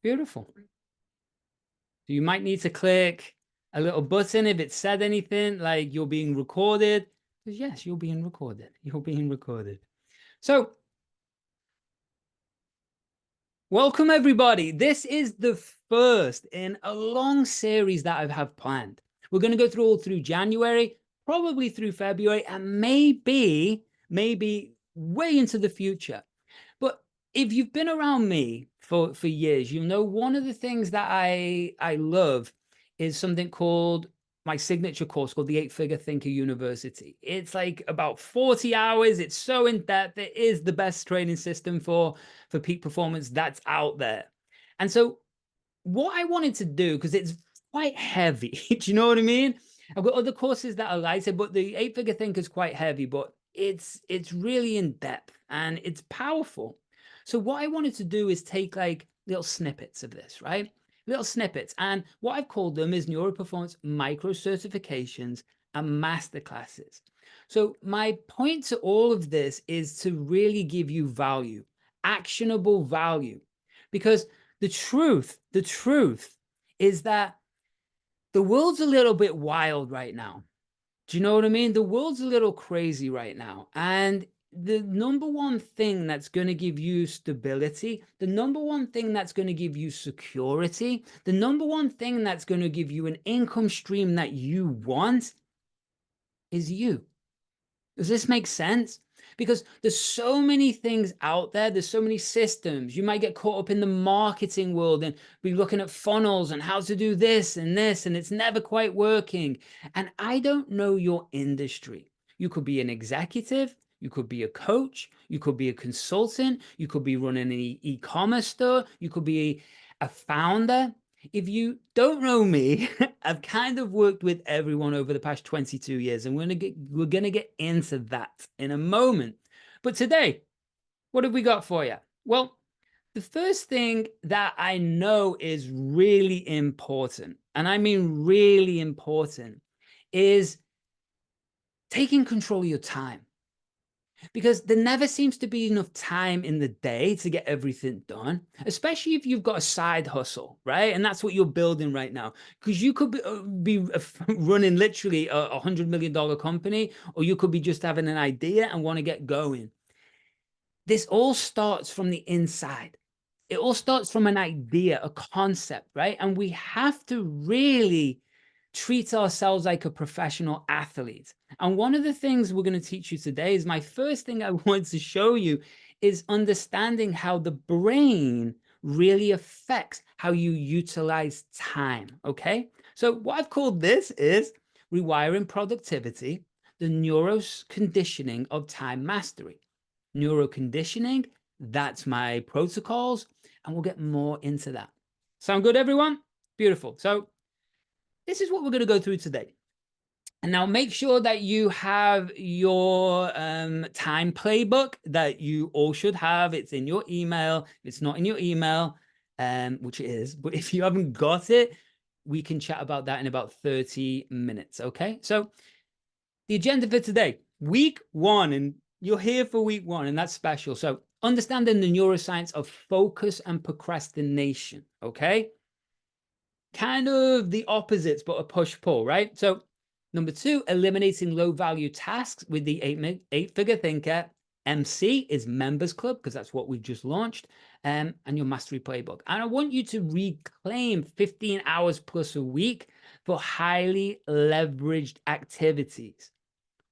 Beautiful. So you might need to click a little button if it said anything like you're being recorded. Because yes, you're being recorded. You're being recorded. So welcome everybody. This is the first in a long series that I have planned. We're going to go through all through January, probably through February, and maybe way into the future. But if you've been around me for years, you know one of the things that I love is something called my signature course called the 8-Figure Thinker University. It's like about 40 hours. It's so in depth. It is the best training system for peak performance that's out there. And so what I wanted to do, because it's quite heavy, do you know what I mean? I've got other courses that are lighter, but the 8-Figure Thinker is quite heavy, but it's really in depth and it's powerful. So what I wanted to do is take like little snippets of this, right? Little snippets. And what I've called them is Neuro Performance Micro Certifications and Masterclasses. So my point to all of this is to really give you value, actionable value, because the truth is that the world's a little bit wild right now. Do you know what I mean? The world's a little crazy right now. And the number one thing that's going to give you stability, the number one thing that's going to give you security, the number one thing that's going to give you an income stream that you want is you. Does this make sense? Because there's so many things out there. There's so many systems. You might get caught up in the marketing world and be looking at funnels and how to do this, and it's never quite working. And I don't know your industry. You could be an executive. You could be a coach. You could be a consultant. You could be running an e-commerce store. You could be a founder. If you don't know me, I've kind of worked with everyone over the past 22 years, and we're gonna get into that in a moment. But today, what have we got for you? Well, the first thing that I know is really important, and I mean really important, is taking control of your time. Because there never seems to be enough time in the day to get everything done, especially if you've got a side hustle, right? And that's what you're building right now. Because you could be running literally a $100 million company, or you could be just having an idea and want to get going. This all starts from the inside. It all starts from an idea, a concept, right? And we have to really treat ourselves like a professional athlete. And one of the things we're going to teach you today is my first thing I want to show you is understanding how the brain really affects how you utilize time. Okay. So what I've called this is rewiring productivity, the neuro conditioning of time mastery. Neuro conditioning, that's my protocols, and we'll get more into that. Sound good, everyone? Beautiful. So this is what we're going to go through today. And now make sure that you have your time playbook that you all should have. It's in your email. It's not in your email, which it is. But if you haven't got it, we can chat about that in about 30 minutes. Okay. So the agenda for today, week one, and you're here for week one, and that's special. So understanding the neuroscience of focus and procrastination. Okay. Kind of the opposites, but a push-pull, right? So number two, eliminating low-value tasks with the 8-Figure Thinker. MC is Members Club, because that's what we've just launched, and your Mastery Playbook. And I want you to reclaim 15 hours plus a week for highly leveraged activities.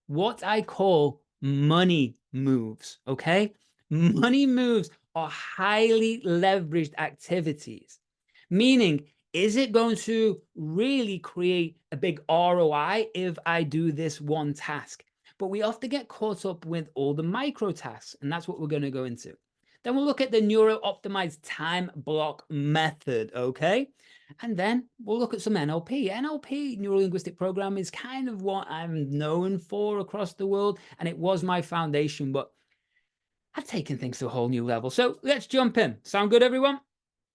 What I call money moves, okay? Money moves are highly leveraged activities, meaning, is it going to really create a big ROI if I do this one task? But we often get caught up with all the micro tasks, and that's what we're going to go into. Then we'll look at the Neuro-Optimized Time Block Method, okay? And then we'll look at some NLP. NLP, Neuro-Linguistic Programming, is kind of what I'm known for across the world, and it was my foundation, but I've taken things to a whole new level. So let's jump in. Sound good, everyone?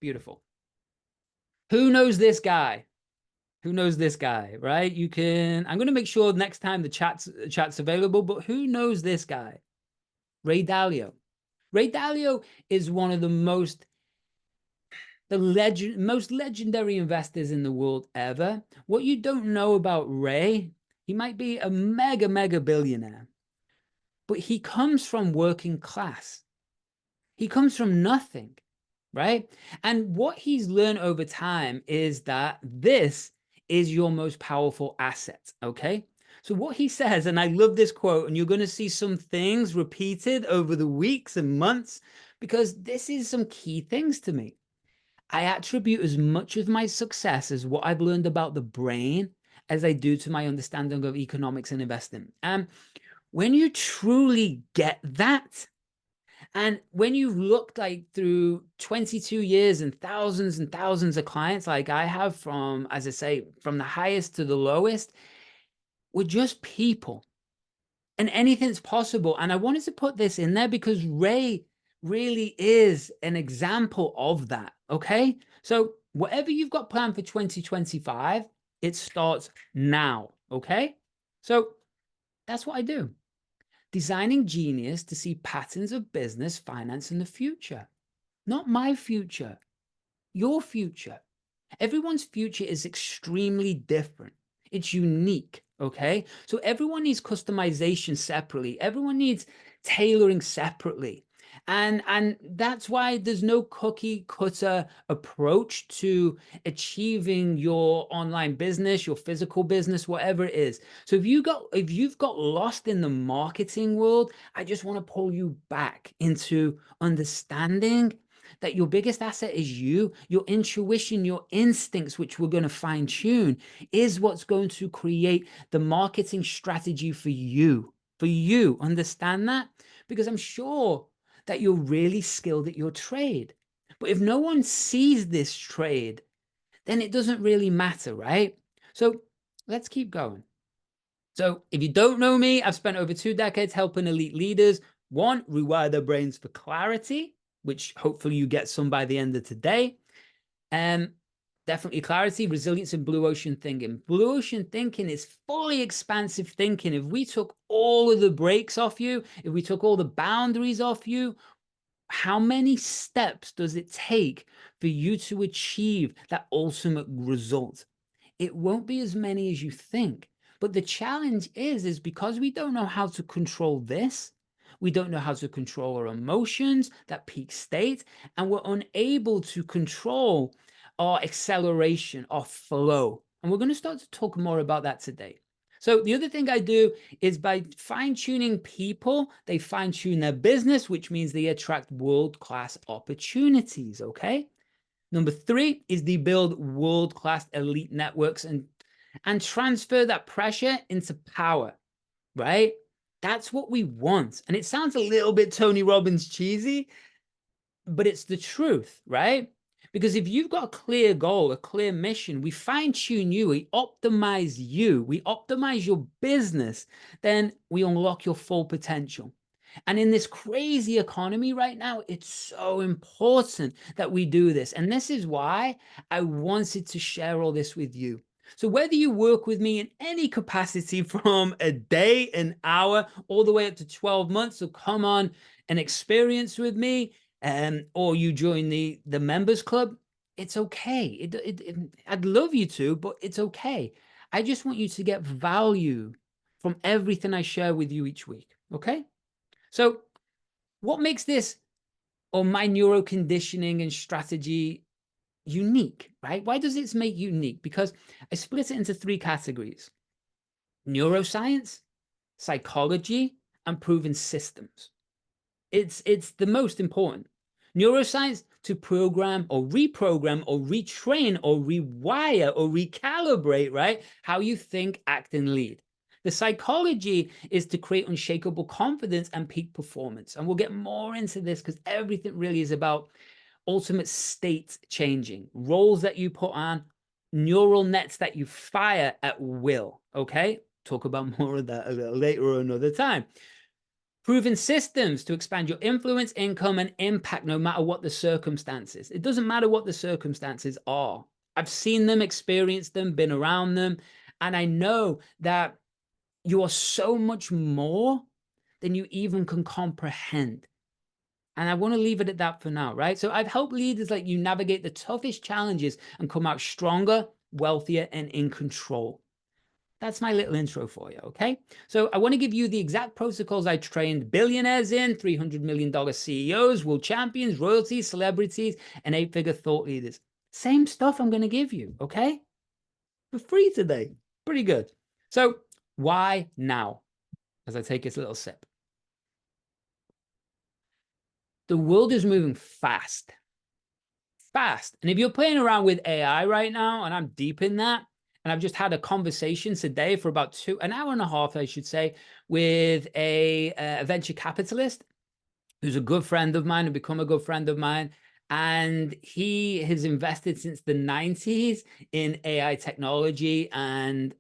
Beautiful. Who knows this guy? Who knows this guy, right? You can, I'm going to make sure next time the chat's available, but who knows this guy? Ray Dalio. Ray Dalio is one of the most the most legendary investors in the world ever. What you don't know about Ray, he might be a mega billionaire, but he comes from working class. He comes from nothing, right? And what he's learned over time is that this is your most powerful asset, okay? So what he says, and I love this quote, and you're going to see some things repeated over the weeks and months, because this is some key things to me. I attribute as much of my success as what I've learned about the brain as I do to my understanding of economics and investing. And when you truly get that, and when you've looked like through 22 years and thousands of clients like I have, from, as I say, from the highest to the lowest, we're just people and anything's possible. And I wanted to put this in there because Ray really is an example of that. Okay. So whatever you've got planned for 2025, it starts now. Okay. So that's what I do. Designing genius to see patterns of business, finance, in the future. Not my future, your future. Everyone's future is extremely different. It's unique, okay? So everyone needs customization separately. Everyone needs tailoring separately. And that's why there's no cookie cutter approach to achieving your online business, your physical business, whatever it is. So if you've got lost in the marketing world, I just want to pull you back into understanding that your biggest asset is you, your intuition, your instincts, which we're going to fine tune, is what's going to create the marketing strategy for you. For you, understand that? Because I'm sure that you're really skilled at your trade. But if no one sees this trade, then it doesn't really matter, right? So let's keep going. So if you don't know me, I've spent over 2 decades helping elite leaders, one, rewire their brains for clarity, which hopefully you get some by the end of today. And definitely clarity, resilience, and blue ocean thinking. Blue ocean thinking is fully expansive thinking. If we took all of the brakes off you, if we took all the boundaries off you, how many steps does it take for you to achieve that ultimate result? It won't be as many as you think. But the challenge is because we don't know how to control this, we don't know how to control our emotions, that peak state, and we're unable to control our acceleration, our flow. And we're going to start to talk more about that today. So the other thing I do is by fine-tuning people, they fine-tune their business, which means they attract world-class opportunities, okay? Number 3 is they build world-class elite networks and transfer that pressure into power, right? That's what we want. And it sounds a little bit Tony Robbins cheesy, but it's the truth, right? Because if you've got a clear goal, a clear mission, we fine tune you, we optimize your business, then we unlock your full potential. And in this crazy economy right now, it's so important that we do this. And this is why I wanted to share all this with you. So whether you work with me in any capacity from a day, an hour, all the way up to 12 months, so come on and experience with me, or you join the members club, it's okay. I'd love you to, but it's okay. I just want you to get value from everything I share with you each week, okay? So what makes this, or my neuroconditioning and strategy, unique, right? Why does it make unique? Because I split it into 3 categories: neuroscience, psychology, and proven systems. It's the most important. Neuroscience, to program or reprogram or retrain or rewire or recalibrate, right? How you think, act, and lead. The psychology is to create unshakable confidence and peak performance. And we'll get more into this because everything really is about ultimate state changing, roles that you put on, neural nets that you fire at will. Okay. Talk about more of that a little later or another time. Proven systems to expand your influence, income, and impact no matter what the circumstances. It doesn't matter what the circumstances are. I've seen them, experienced them, been around them, and I know that you are so much more than you even can comprehend. And I want to leave it at that for now, right? So I've helped leaders like you navigate the toughest challenges and come out stronger, wealthier, and in control. That's my little intro for you, okay? So I want to give you the exact protocols I trained billionaires in, $300 million CEOs, world champions, royalties, celebrities, and 8-figure thought leaders. Same stuff I'm going to give you, okay? For free today. Pretty good. So why now? As I take this little sip. The world is moving fast. And if you're playing around with AI right now, and I'm deep in that, and I've just had a conversation today for about an hour and a half, I should say, with a venture capitalist who's a good friend of mine, and become a good friend of mine. And he has invested since the 90s in AI technology. And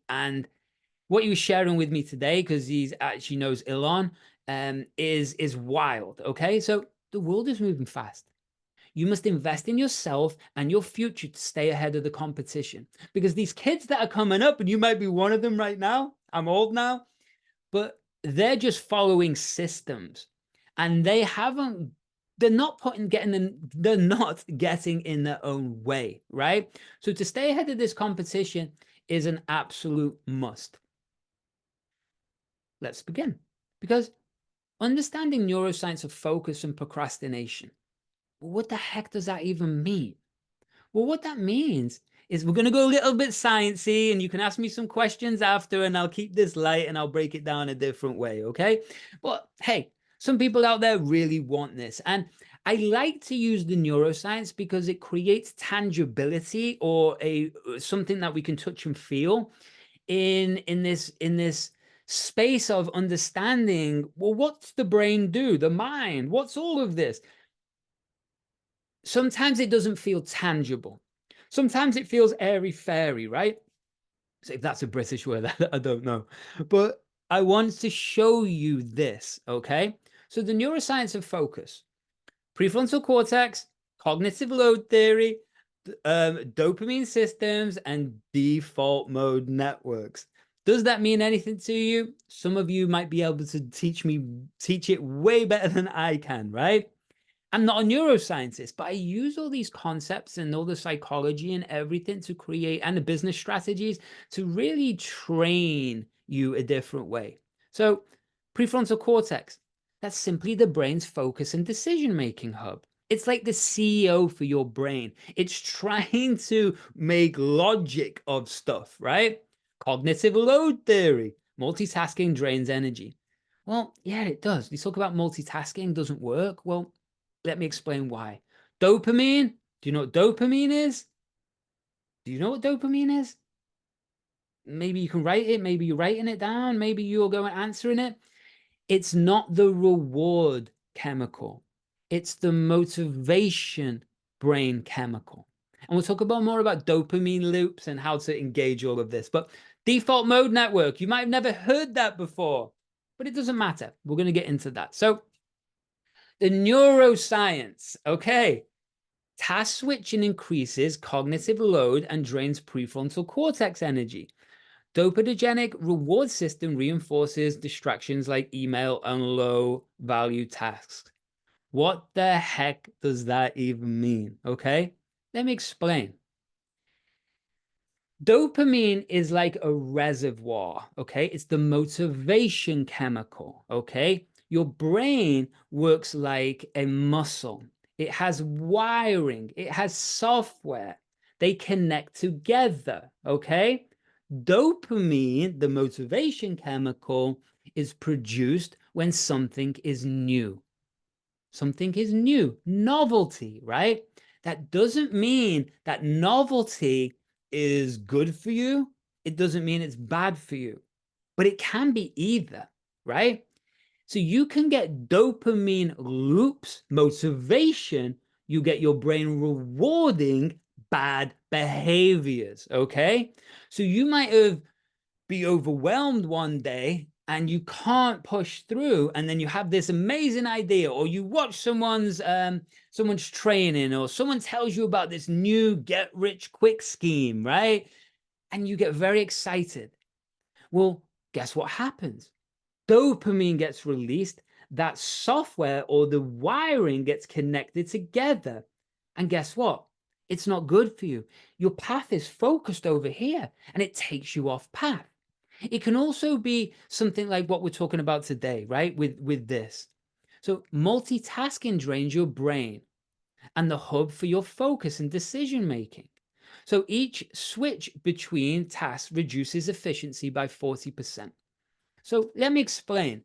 what he was sharing with me today, because he actually knows Elon, is wild. Okay, so the world is moving fast. You must invest in yourself and your future to stay ahead of the competition. Because these kids that are coming up, and you might be one of them right now, I'm old now, but they're just following systems, and they're not getting in their own way, right? So to stay ahead of this competition is an absolute must. Let's begin. Because understanding neuroscience of focus and procrastination, what the heck does that even mean? Well, what that means is we're going to go a little bit sciencey, and you can ask me some questions after, and I'll keep this light and I'll break it down a different way, okay? But hey, some people out there really want this. And I like to use the neuroscience because it creates tangibility, or something that we can touch and feel in this space of understanding, well, what's the brain do? The mind, what's all of this? Sometimes it doesn't feel tangible. Sometimes it feels airy-fairy, right? So if that's a British word, I don't know. But I want to show you this, okay? So the neuroscience of focus, prefrontal cortex, cognitive load theory, dopamine systems, and default mode networks. Does that mean anything to you? Some of you might be able to teach it way better than I can, right? I'm not a neuroscientist, but I use all these concepts and all the psychology and everything to create, and the business strategies to really train you a different way. So prefrontal cortex, that's simply the brain's focus and decision-making hub. It's like the CEO for your brain. It's trying to make logic of stuff, right? Cognitive load theory, multitasking drains energy. Well, yeah, it does. We talk about multitasking doesn't work. Well, let me explain why. Dopamine. Do you know what dopamine is? Do you know what dopamine is? Maybe you can write it. Maybe you're writing it down. Maybe you're going answering it. It's not the reward chemical. It's the motivation brain chemical. And we'll talk about more about dopamine loops and how to engage all of this. But default mode network, you might have never heard that before, but it doesn't matter. We're going to get into that. So the neuroscience, okay. Task switching increases cognitive load and drains prefrontal cortex energy. Dopaminergic reward system reinforces distractions like email and low value tasks. What the heck does that even mean? Okay, let me explain. Dopamine is like a reservoir, okay? It's the motivation chemical, okay? Your brain works like a muscle. It has wiring, it has software. They connect together, okay? Dopamine, the motivation chemical, is produced when something is new. Something is new, novelty, right? That doesn't mean that novelty is good for you. It doesn't mean it's bad for you, but it can be either, right? So you can get dopamine loops, motivation, you get your brain rewarding bad behaviors, okay? So you might be overwhelmed one day and you can't push through, and then you have this amazing idea, or you watch someone's training, or someone tells you about this new get rich quick scheme, right? And you get very excited. Well, guess what happens? Dopamine gets released. that software or the wiring gets connected together. And guess what? It's not good for you. Your path is focused over here and it takes you off path. It can also be something like what we're talking about today, right? With this. So multitasking drains your brain and the hub for your focus and decision making. So each switch between tasks reduces efficiency by 40%. So let me explain.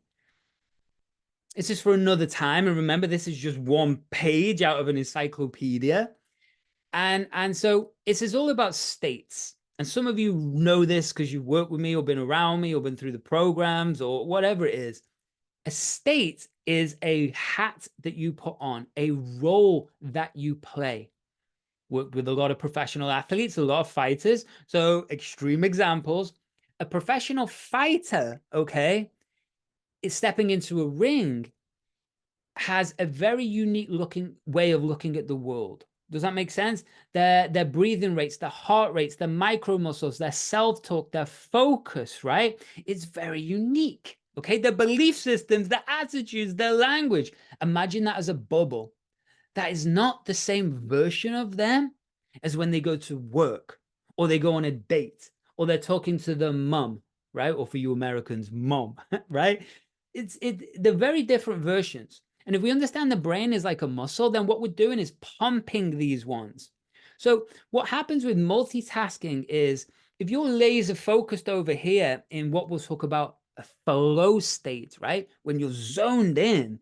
This is for another time. And remember, this is just one page out of an encyclopedia. And so this is all about states. And some of you know this because you've worked with me or been around me or been through the programs or whatever it is. A state is a hat that you put on, a role that you play. Worked with a lot of professional athletes, a lot of fighters. So extreme examples. A professional fighter, okay, is stepping into a ring, has a very unique looking way of looking at the world. Does that make sense? Their breathing rates, their heart rates, their micro muscles, their self-talk, their focus, right? It's very unique. Okay, their belief systems, their attitudes, their language. Imagine that as a bubble. That is not the same version of them as when they go to work or they go on a date or they're talking to their mum, right? Or for you Americans, mom, right? They're very different versions. And if we understand the brain is like a muscle, then what we're doing is pumping these ones. So what happens with multitasking is if you're laser focused over here in what we'll talk about a flow state, right? When you're zoned in,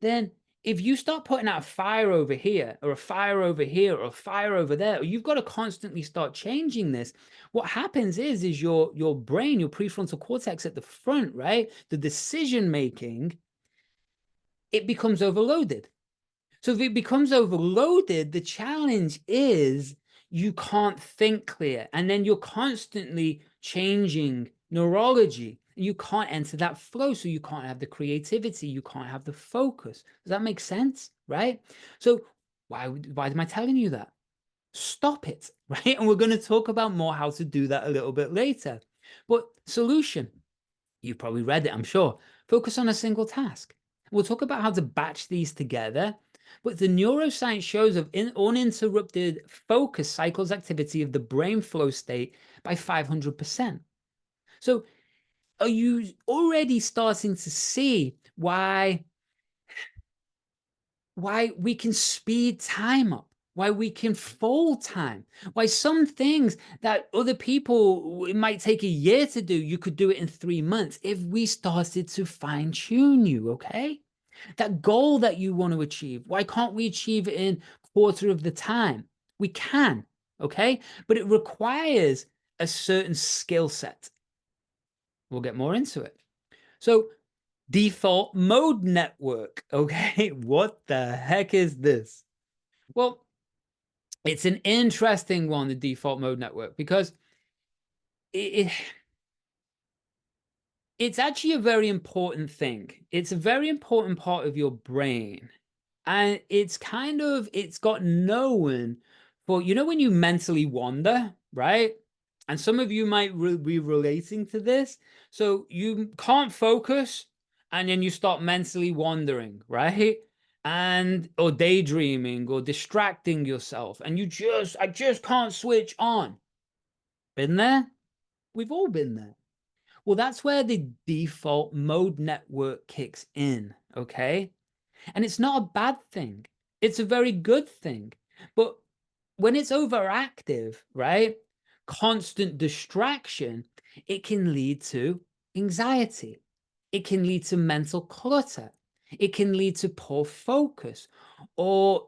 then if you start putting out a fire over here or a fire over here or a fire over there, or you've got to constantly start changing this, what happens is your brain, your prefrontal cortex at the front, right? The decision making, it becomes overloaded. So if it becomes overloaded, the challenge is you can't think clear. And then you're constantly changing neurology. You can't enter that flow. So you can't have the creativity. You can't have the focus. Does that make sense? Right? So why am I telling you that? Stop it. Right? And we're going to talk about more how to do that a little bit later. But solution, you've probably read it, I'm sure. Focus on a single task. We'll talk about how to batch these together. But the neuroscience shows of uninterrupted focus cycles activity of the brain flow state by 500%. So are you already starting to see why we can speed time up, why we can fold time, why some things that other people, it might take a year to do, you could do it in 3 months if we started to fine tune you, okay? That goal that you want to achieve, why can't we achieve it in quarter of the time? We can, okay? But it requires a certain skill set. We'll get more into it. So default mode network, okay? What the heck is this? Well, it's an interesting one, the default mode network, because it's actually a very important thing. It's a very important part of your brain. And it's got known for, when you mentally wander, right? And some of you might be relating to this. So you can't focus and then you start mentally wandering, right? Or daydreaming or distracting yourself. And I just can't switch on. Been there? We've all been there. Well, that's where the default mode network kicks in, okay? And it's not a bad thing. It's a very good thing. But when it's overactive, right? Constant distraction, it can lead to anxiety. It can lead to mental clutter. It can lead to poor focus, or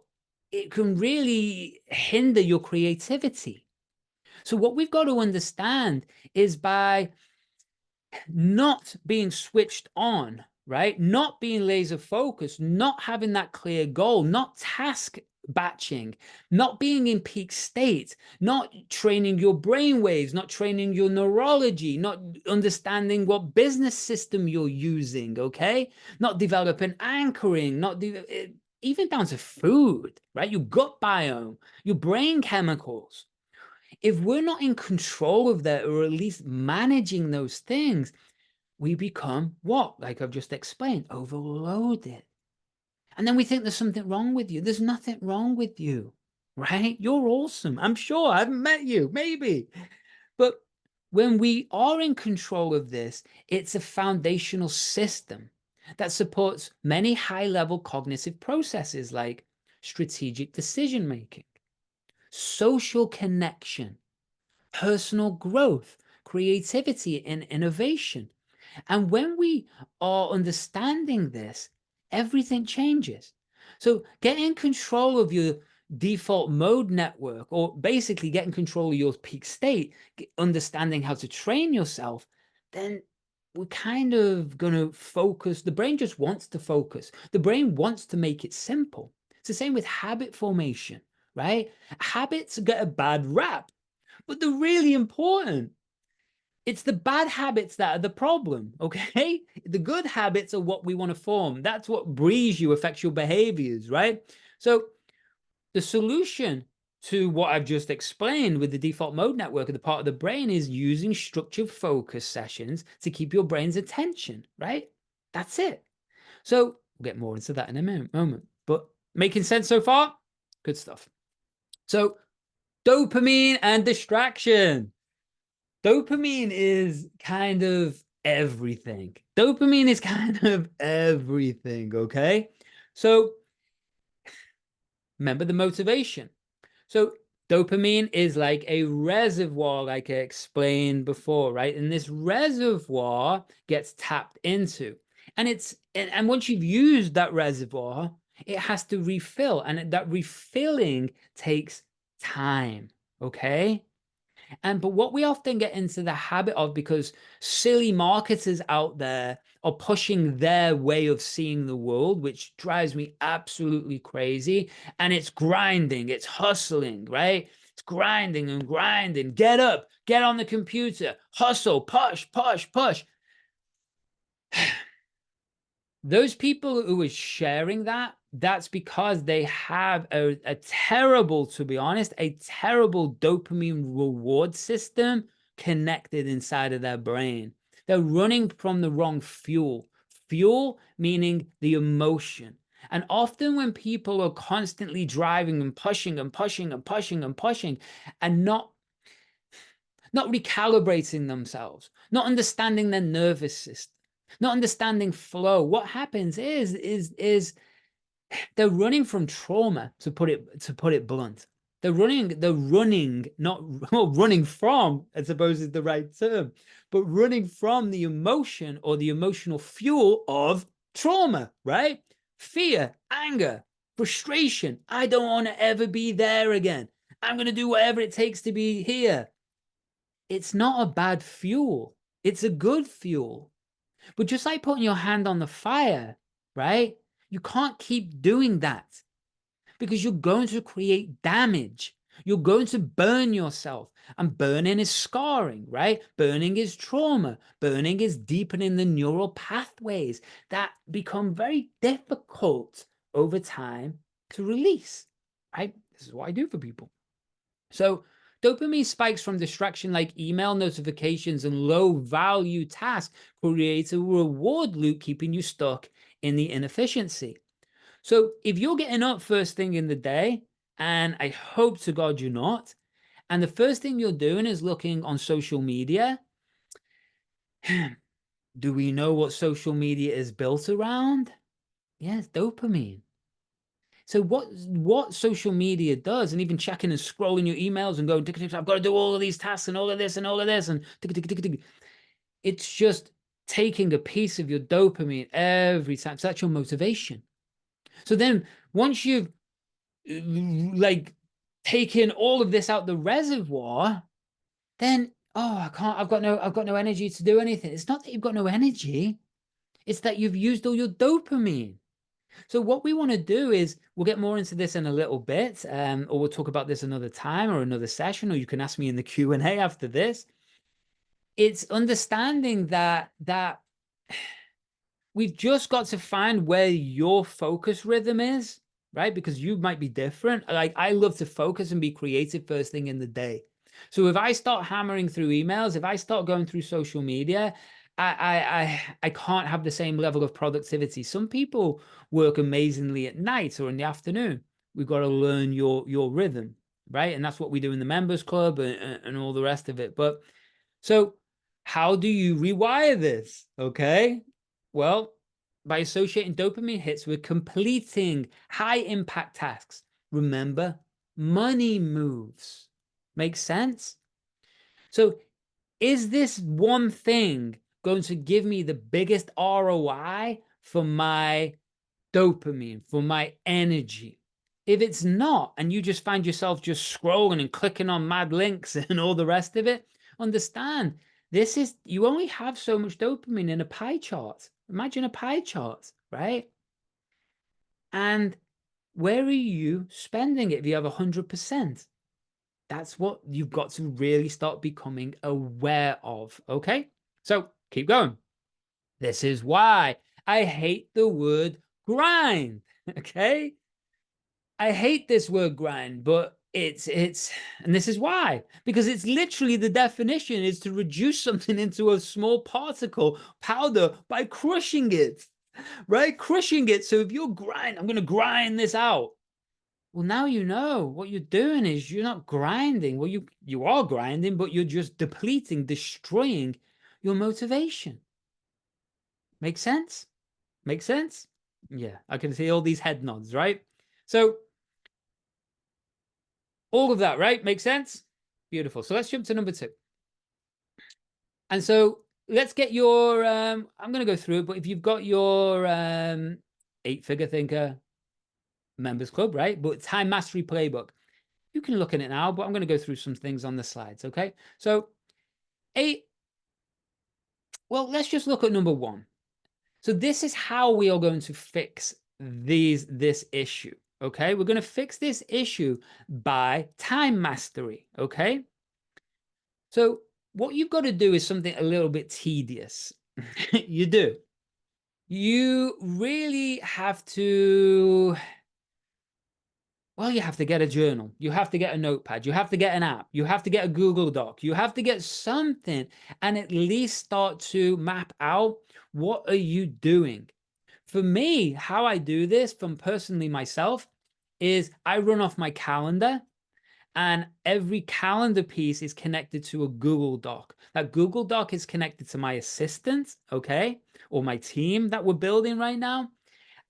it can really hinder your creativity. So what we've got to understand is by not being switched on, right? Not being laser focused, not having that clear goal, not task batching, not being in peak state, not training your brain waves, not training your neurology, not understanding what business system you're using, okay? Not developing anchoring, even down to food, right? Your gut biome, your brain chemicals. If we're not in control of that, or at least managing those things, we become what? Like I've just explained, overloaded. And then we think there's something wrong with you. There's nothing wrong with you, right? You're awesome. I'm sure I haven't met you, maybe. But when we are in control of this, it's a foundational system that supports many high-level cognitive processes like strategic decision-making, social connection, personal growth, creativity, and innovation. And when we are understanding this, everything changes. So getting control of your default mode network, or basically getting control of your peak state, understanding how to train yourself, then we're kind of going to focus. The brain just wants to focus. The brain wants to make it simple. It's the same with habit formation, right? Habits get a bad rap, but they're really important. It's the bad habits that are the problem, okay? The good habits are what we want to form. That's what breeds you, affects your behaviors, right? So the solution to what I've just explained with the default mode network of the part of the brain is using structured focus sessions to keep your brain's attention, right? That's it. So we'll get more into that in a moment. But making sense so far? Good stuff. So dopamine and distraction. Dopamine is kind of everything. Dopamine is kind of everything, okay? So remember the motivation. So dopamine is like a reservoir, like I explained before, right? And this reservoir gets tapped into. And once you've used that reservoir, it has to refill. And that refilling takes time, okay? But what we often get into the habit of, because silly marketers out there are pushing their way of seeing the world, which drives me absolutely crazy. And it's grinding, it's hustling, right? It's grinding and grinding. Get up, get on the computer, hustle, push, push, push. Those people who are sharing that, that's because they have a terrible, to be honest, a terrible dopamine reward system connected inside of their brain. They're running from the wrong fuel. Fuel meaning the emotion. And often when people are constantly driving and pushing and pushing and pushing and pushing and not recalibrating themselves, not understanding their nervous system, not understanding flow, what happens is they're running from trauma, to put it blunt. They're running, not well, running from, I suppose is the right term, but running from the emotion or the emotional fuel of trauma, right? Fear, anger, frustration. I don't want to ever be there again. I'm going to do whatever it takes to be here. It's not a bad fuel. It's a good fuel. But just like putting your hand on the fire, right? You can't keep doing that because you're going to create damage. You're going to burn yourself. And burning is scarring, right? Burning is trauma. Burning is deepening the neural pathways that become very difficult over time to release, right? This is what I do for people. So dopamine spikes from distraction like email notifications and low value tasks create a reward loop, keeping you stuck in the inefficiency. So if you're getting up first thing in the day, and I hope to God you're not, and the first thing you're doing is looking on social media, do we know what social media is built around? Yes, dopamine. So what social media does, and even checking and scrolling your emails and going, tick, tick, tick, I've got to do all of these tasks and all of this and all of this, and tick, tick, tick, tick, it's just taking a piece of your dopamine every time. So that's your motivation. So then once you've like taken all of this out the reservoir, then I can't, I've got no energy to do anything. It's not that you've got no energy, it's that you've used all your dopamine. So what we want to do is, we'll get more into this in a little bit, or we'll talk about this another time or another session, or you can ask me in the Q&A after this. It's understanding that we've just got to find where your focus rhythm is, right? Because you might be different. Like I love to focus and be creative first thing in the day. So if I start hammering through emails, if I start going through social media, I can't have the same level of productivity. Some people work amazingly at night or in the afternoon. We've got to learn your rhythm, right? And that's what we do in the members club and all the rest of it. But so how do you rewire this? Okay. Well, by associating dopamine hits with completing high impact tasks. Remember, money moves. Makes sense? So is this one thing going to give me the biggest ROI for my dopamine, for my energy? If it's not, and you just find yourself just scrolling and clicking on mad links and all the rest of it, understand this is, you only have so much dopamine in a pie chart. Imagine a pie chart, right? And where are you spending it if you have 100%? That's what you've got to really start becoming aware of, okay? So keep going. This is why I hate the word grind, okay? I hate this word grind, but it's, and this is why, because it's literally the definition is to reduce something into a small particle powder by crushing it, right? Crushing it. So if you're I'm going to grind this out. Well, now you know what you're doing is you're not grinding. Well, you are grinding, but you're just depleting, destroying your motivation. Make sense? Make sense? Yeah, I can see all these head nods, right? So all of that, right? Makes sense? Beautiful. So let's jump to number 2. And so let's get your, I'm going to go through it, but if you've got your 8-figure thinker members club, right? But Time Mastery Playbook, you can look at it now, but I'm going to go through some things on the slides, okay? So well, let's just look at number 1. So this is how we are going to fix this issue, okay? We're going to fix this issue by time mastery, okay? So what you've got to do is something a little bit tedious. You do. You really have to, well, you have to get a journal. You have to get a notepad. You have to get an app. You have to get a Google Doc. You have to get something and at least start to map out what are you doing. For me, how I do this from personally myself is I run off my calendar, and every calendar piece is connected to a Google Doc. That Google Doc is connected to my assistant, okay, or my team that we're building right now.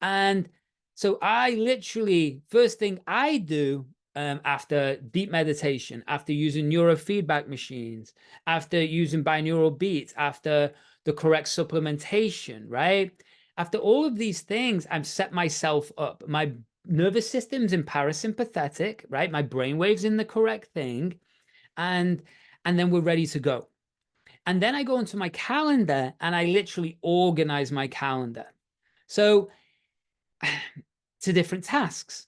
And so I literally, first thing I do after deep meditation, after using neurofeedback machines, after using binaural beats, after the correct supplementation, right? After all of these things, I've set myself up. My nervous system's in parasympathetic, right? My brainwave's in the correct thing. And then we're ready to go. And then I go into my calendar and I literally organize my calendar. So to different tasks.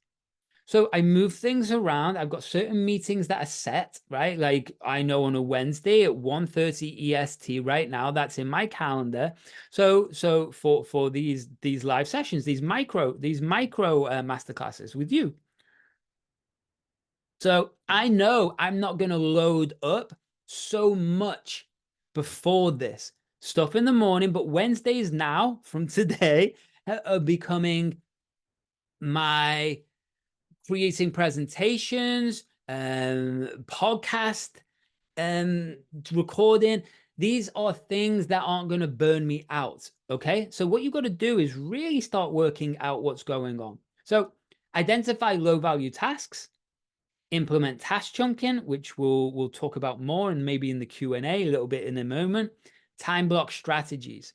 So I move things around. I've got certain meetings that are set, right? Like I know on a Wednesday at 1:30 EST right now, that's in my calendar. So for these live sessions, these micro masterclasses with you. So I know I'm not going to load up so much before this stuff in the morning, but Wednesdays now from today are becoming my creating presentations, podcast recording. These are things that aren't going to burn me out. Okay. So what you've got to do is really start working out what's going on. So identify low value tasks, implement task chunking, which we'll talk about more and maybe in the Q&A a little bit in a moment, time block strategies.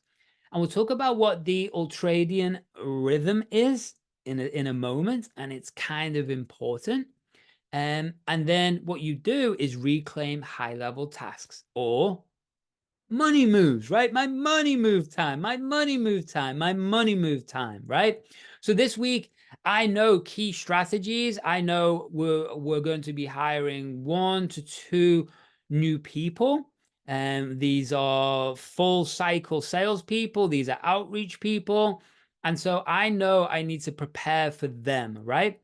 And we'll talk about what the ultradian rhythm is in a moment, and it's kind of important. And then what you do is reclaim high-level tasks or money moves, right? My money move time, my money move time, my money move time, right? So this week, I know key strategies. I know we're going to be hiring 1 to 2 new people. And these are full cycle salespeople. These are outreach people. And so I know I need to prepare for them, right?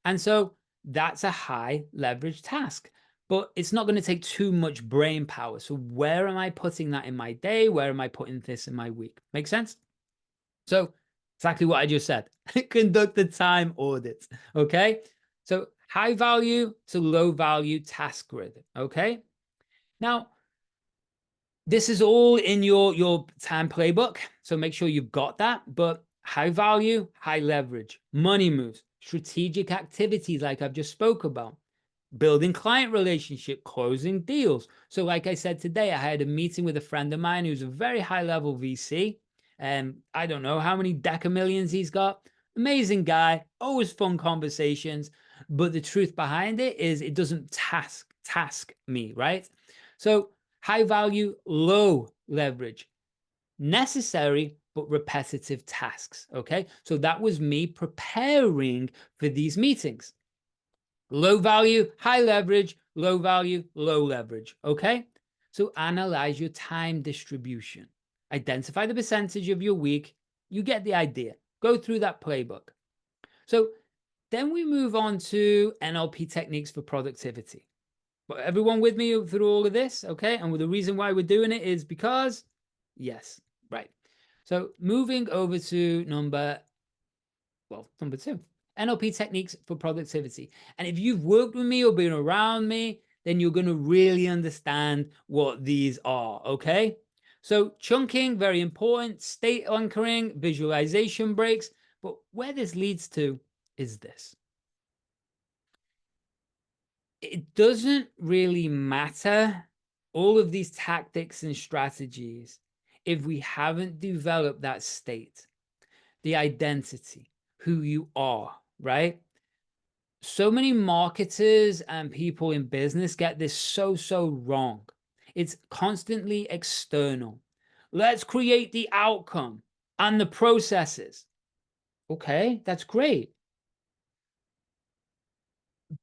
And so that's a high leverage task. but it's not going to take too much brain power. So where am I putting that in my day? Where am I putting this in my week? Make sense? So exactly what I just said. Conduct the time audit. Okay. So high value to low value task grid. Okay. Now, this is all in your time playbook. So make sure you've got that. But high value, high leverage, money moves, strategic activities like I've just spoke about, building client relationship, closing deals. So like I said today, I had a meeting with a friend of mine who's a very high level VC. And I don't know how many deca millions he's got. Amazing guy, always fun conversations. But the truth behind it is it doesn't task me, right? So high value, low leverage, necessary but repetitive tasks. Okay. So that was me preparing for these meetings. Low value, high leverage, low value, low leverage. Okay. So analyze your time distribution. Identify the percentage of your week. You get the idea. Go through that playbook. So then we move on to NLP techniques for productivity. But everyone with me through all of this, okay? And the reason why we're doing it is because, yes, right. So moving over to number 2, NLP techniques for productivity. And if you've worked with me or been around me, then you're going to really understand what these are, okay? So chunking, very important, state anchoring, visualization breaks. But where this leads to is this. It doesn't really matter all of these tactics and strategies if we haven't developed that state, the identity, who you are, right? So many marketers and people in business get this so wrong. It's constantly external. Let's create the outcome and the processes. Okay, that's great.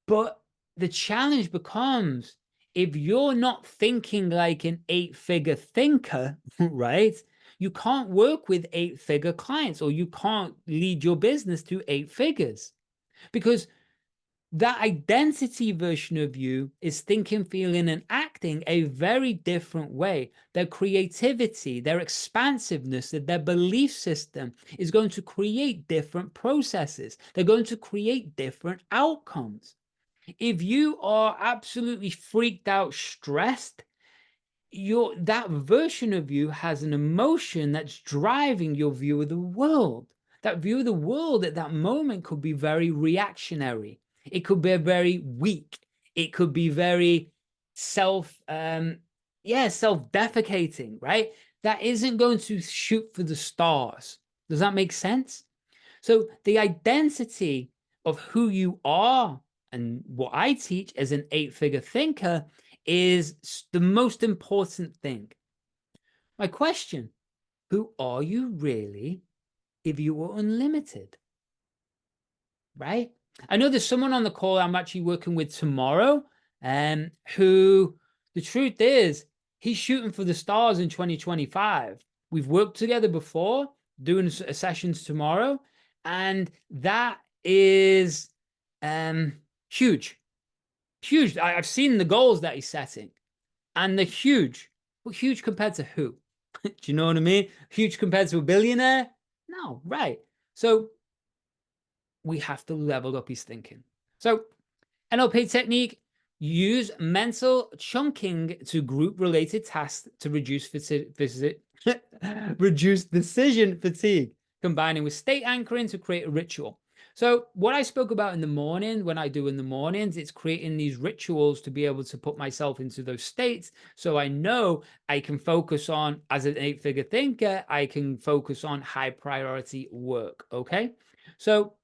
But the challenge becomes if you're not thinking like an 8-figure thinker, right? You can't work with 8-figure clients, or you can't lead your business to 8 figures, because that identity version of you is thinking, feeling, and acting a very different way. Their creativity, their expansiveness, their belief system is going to create different processes. They're going to create different outcomes. If you are absolutely freaked out, stressed, that version of you has an emotion that's driving your view of the world. That view of the world at that moment could be very reactionary. It could be very weak. It could be very self-defecating, right? That isn't going to shoot for the stars. Does that make sense? So the identity of who you are and what I teach as an 8-figure thinker is the most important thing. My question, who are you really if you were unlimited? Right? I know there's someone on the call I'm actually working with tomorrow, who the truth is he's shooting for the stars in 2025. We've worked together before, doing sessions tomorrow, and that is huge. Huge. I've seen the goals that he's setting, and they're huge. But huge compared to who? Do you know what I mean? Huge compared to a billionaire? No, right. So we have to level up his thinking. So NLP technique, use mental chunking to group related tasks to reduce reduce decision fatigue, combining with state anchoring to create a ritual. So what I spoke about in the morning, when I do in the mornings, it's creating these rituals to be able to put myself into those states. So I know I can focus on, as an 8-figure thinker, I can focus on high priority work. Okay. So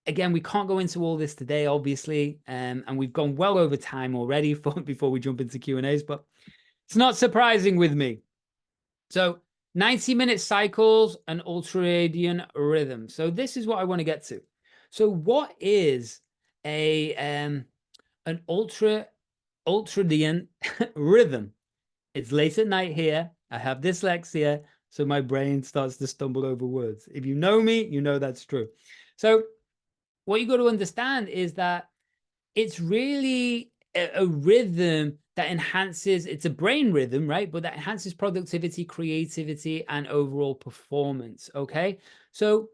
again, we can't go into all this today, obviously, and we've gone well over time already before we jump into Q&As, but it's not surprising with me. So 90-minute cycles and ultradian rhythm. So this is what I want to get to. So what is an ultradian rhythm? It's late at night here. I have dyslexia, so my brain starts to stumble over words. If you know me, you know that's true. So what you got to understand is that it's really a rhythm that enhances, it's a brain rhythm, right? But that enhances productivity, creativity, and overall performance, okay? So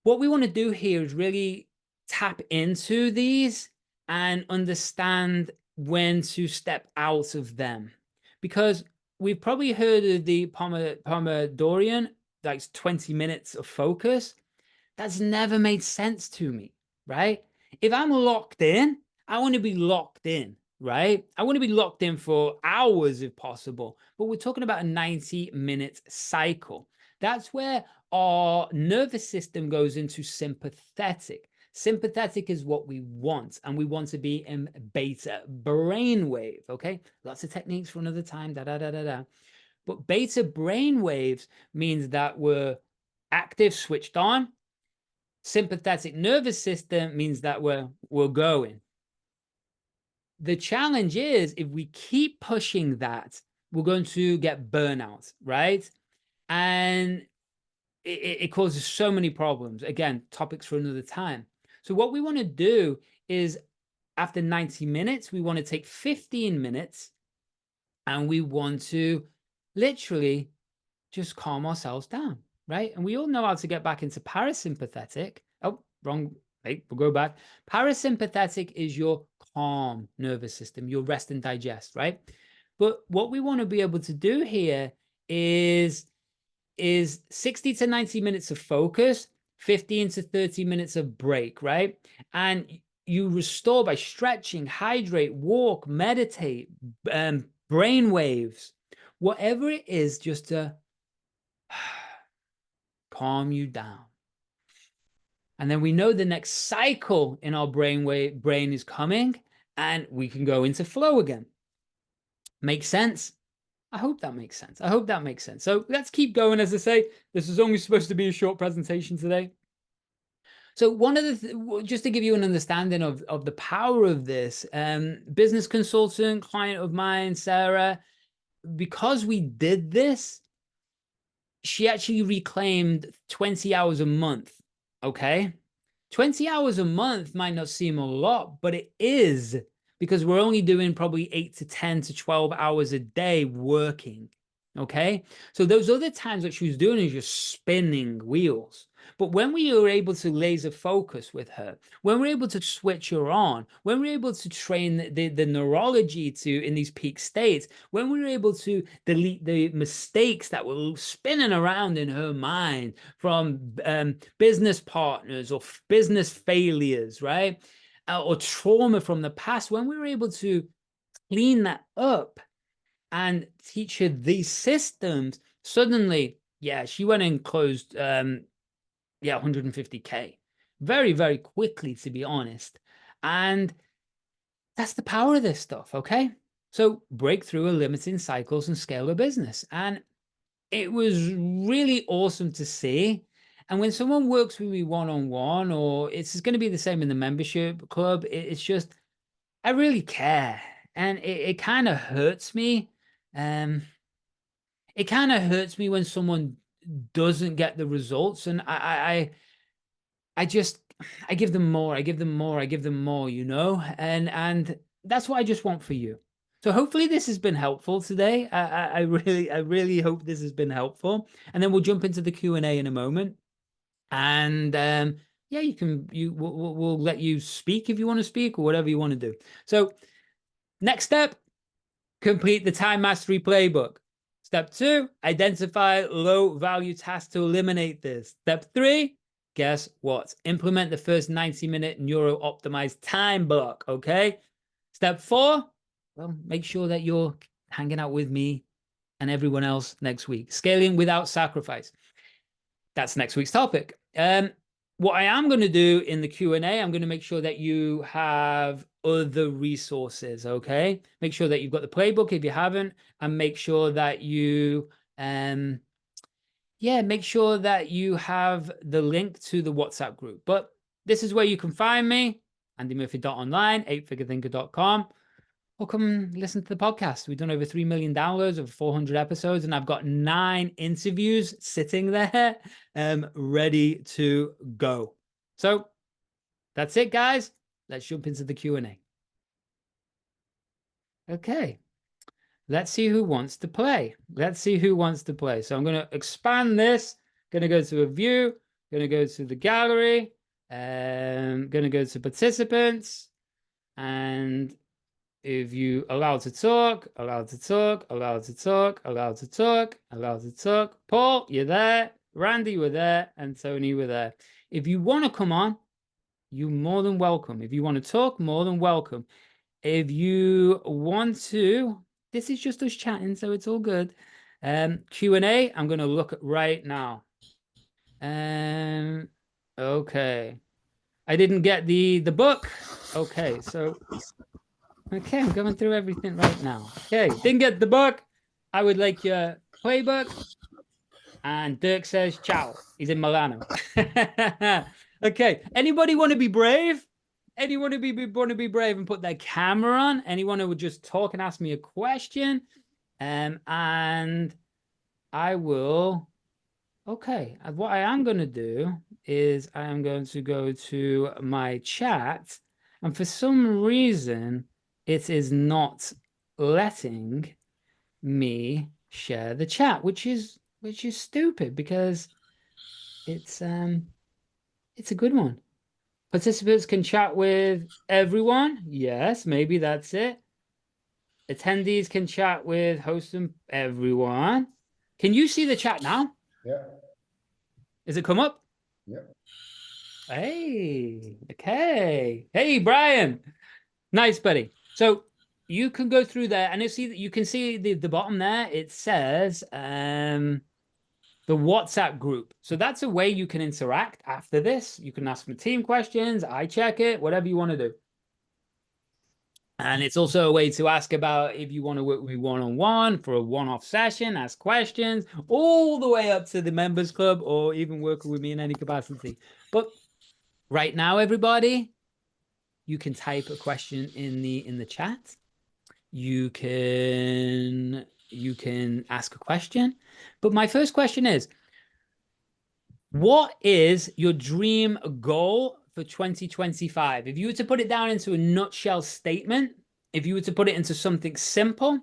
what we want to do here is really tap into these and understand when to step out of them. Because we've probably heard of the Pomodorian, like 20 minutes of focus. That's never made sense to me, right? If I'm locked in, I want to be locked in, right? I want to be locked in for hours if possible. But we're talking about a 90-minute cycle. That's where our nervous system goes into sympathetic. Sympathetic is what we want, and we want to be in beta brainwave, okay? Lots of techniques for another time, da da da da da. But beta brainwaves means that we're active, switched on. Sympathetic nervous system means that we're going. The challenge is if we keep pushing that, we're going to get burnout, right? And it causes so many problems. Again, topics for another time. So what we want to do is after 90 minutes, we want to take 15 minutes and we want to literally just calm ourselves down, right? And we all know how to get back into parasympathetic. Oh, wrong. Wait, we'll go back. Parasympathetic is your calm nervous system, your rest and digest, right? But what we want to be able to do here is 60 to 90 minutes of focus, 15 to 30 minutes of break, right? And you restore by stretching, hydrate, walk, meditate, brain waves, whatever it is, just to calm you down. And then we know the next cycle in our brain is coming, and we can go into flow again. Make sense? I hope that makes sense. I hope that makes sense. So let's keep going. As I say, this is only supposed to be a short presentation today. So one of the, just to give you an understanding of the power of this, business consultant, client of mine, Sarah, because we did this, she actually reclaimed 20 hours a month, okay? 20 hours a month might not seem a lot, but it is, because we're only doing probably 8 to 10 to 12 hours a day working, okay? So those other times that she was doing is just spinning wheels. But when we were able to laser focus with her, when we're able to switch her on, when we're able to train the neurology to in these peak states, when we were able to delete the mistakes that were spinning around in her mind from business partners or business failures, right? Or trauma from the past, when we were able to clean that up and teach her these systems, suddenly, yeah, she went and closed 150K very, very quickly, to be honest. And that's the power of this stuff, okay? So break through limiting cycles and scale a business. And it was really awesome to see. And when someone works with me one-on-one, or it's going to be the same in the membership club, it's just, I really care. And it kind of hurts me. It kind of hurts me when someone doesn't get the results. And I just, I give them more, I give them more, I give them more, you know, and that's what I just want for you. So hopefully this has been helpful today. I really hope this has been helpful. And then we'll jump into the Q&A in a moment. And yeah, we'll let you speak if you want to speak, or whatever you want to do. So next step, complete the Time Mastery Playbook. Step 2, identify low value tasks to eliminate this. Step 3, guess what? Implement the first 90-minute neuro-optimized time block, okay? Step 4, well, make sure that you're hanging out with me and everyone else next week. Scaling without sacrifice. That's next week's topic. What I am going to do in the Q&A, I'm going to make sure that you have other resources, okay? Make sure that you've got the playbook if you haven't, and make sure that you, make sure that you have the link to the WhatsApp group. But this is where you can find me, andymurphy.online, 8figurethinker.com. Or come listen to the podcast. We've done over 3 million downloads, over 400 episodes, and I've got 9 interviews sitting there ready to go. So that's it, guys. Let's jump into the Q&A. Okay. Let's see who wants to play. Let's see who wants to play. So I'm going to expand this. Going to go to a view. Going to go to the gallery. Going to go to participants. And if you allowed to talk, allowed to talk, allowed to talk, allowed to talk, allowed to talk. Paul, you're there. Randy, were there. And Tony, were there. If you want to come on, you're more than welcome. If you want to talk, more than welcome. If you want to, this is just us chatting, so it's all good. Q&A, I'm going to look at right now. Okay. I didn't get the book. Okay, so, okay, I'm going through everything right now. Okay, didn't get the book. I would like your playbook. And Dirk says, ciao. He's in Milano. Okay, anybody want to be brave? Anyone want to be brave and put their camera on? Anyone who would just talk and ask me a question? And I will. Okay, what I am going to do is I am going to go to my chat, and for some reason it is not letting me share the chat, which is stupid because it's a good one. Participants can chat with everyone. Yes, maybe that's it. Attendees can chat with host and everyone. Can you see the chat now? Yeah. Does it come up? Yeah. Hey, okay. Hey, Brian. Nice, buddy. So you can go through there and you can see the bottom there. It says the WhatsApp group. So that's a way you can interact after this. You can ask me team questions. I check it, whatever you want to do. And it's also a way to ask about if you want to work with me one-on-one for a one-off session, ask questions, all the way up to the members club or even working with me in any capacity. But right now, everybody, you can type a question in the chat. You can ask a question. But my first question is, what is your dream goal for 2025? If you were to put it down into a nutshell statement, if you were to put it into something simple,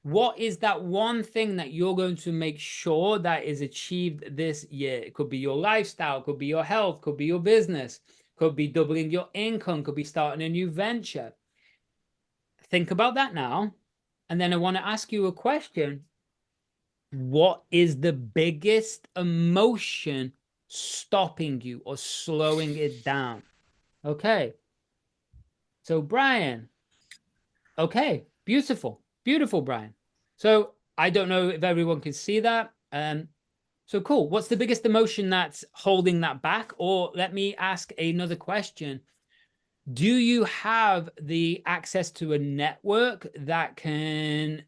what is that one thing that you're going to make sure that is achieved this year? It could be your lifestyle, could be your health, could be your business, could be doubling your income, could be starting a new venture. Think about that now. And then I want to ask you a question. What is the biggest emotion stopping you or slowing it down? Okay. So Brian. Okay. Beautiful. Beautiful, Brian. So I don't know if everyone can see that. So cool. What's the biggest emotion that's holding that back? Or let me ask another question. Do you have the access to a network that can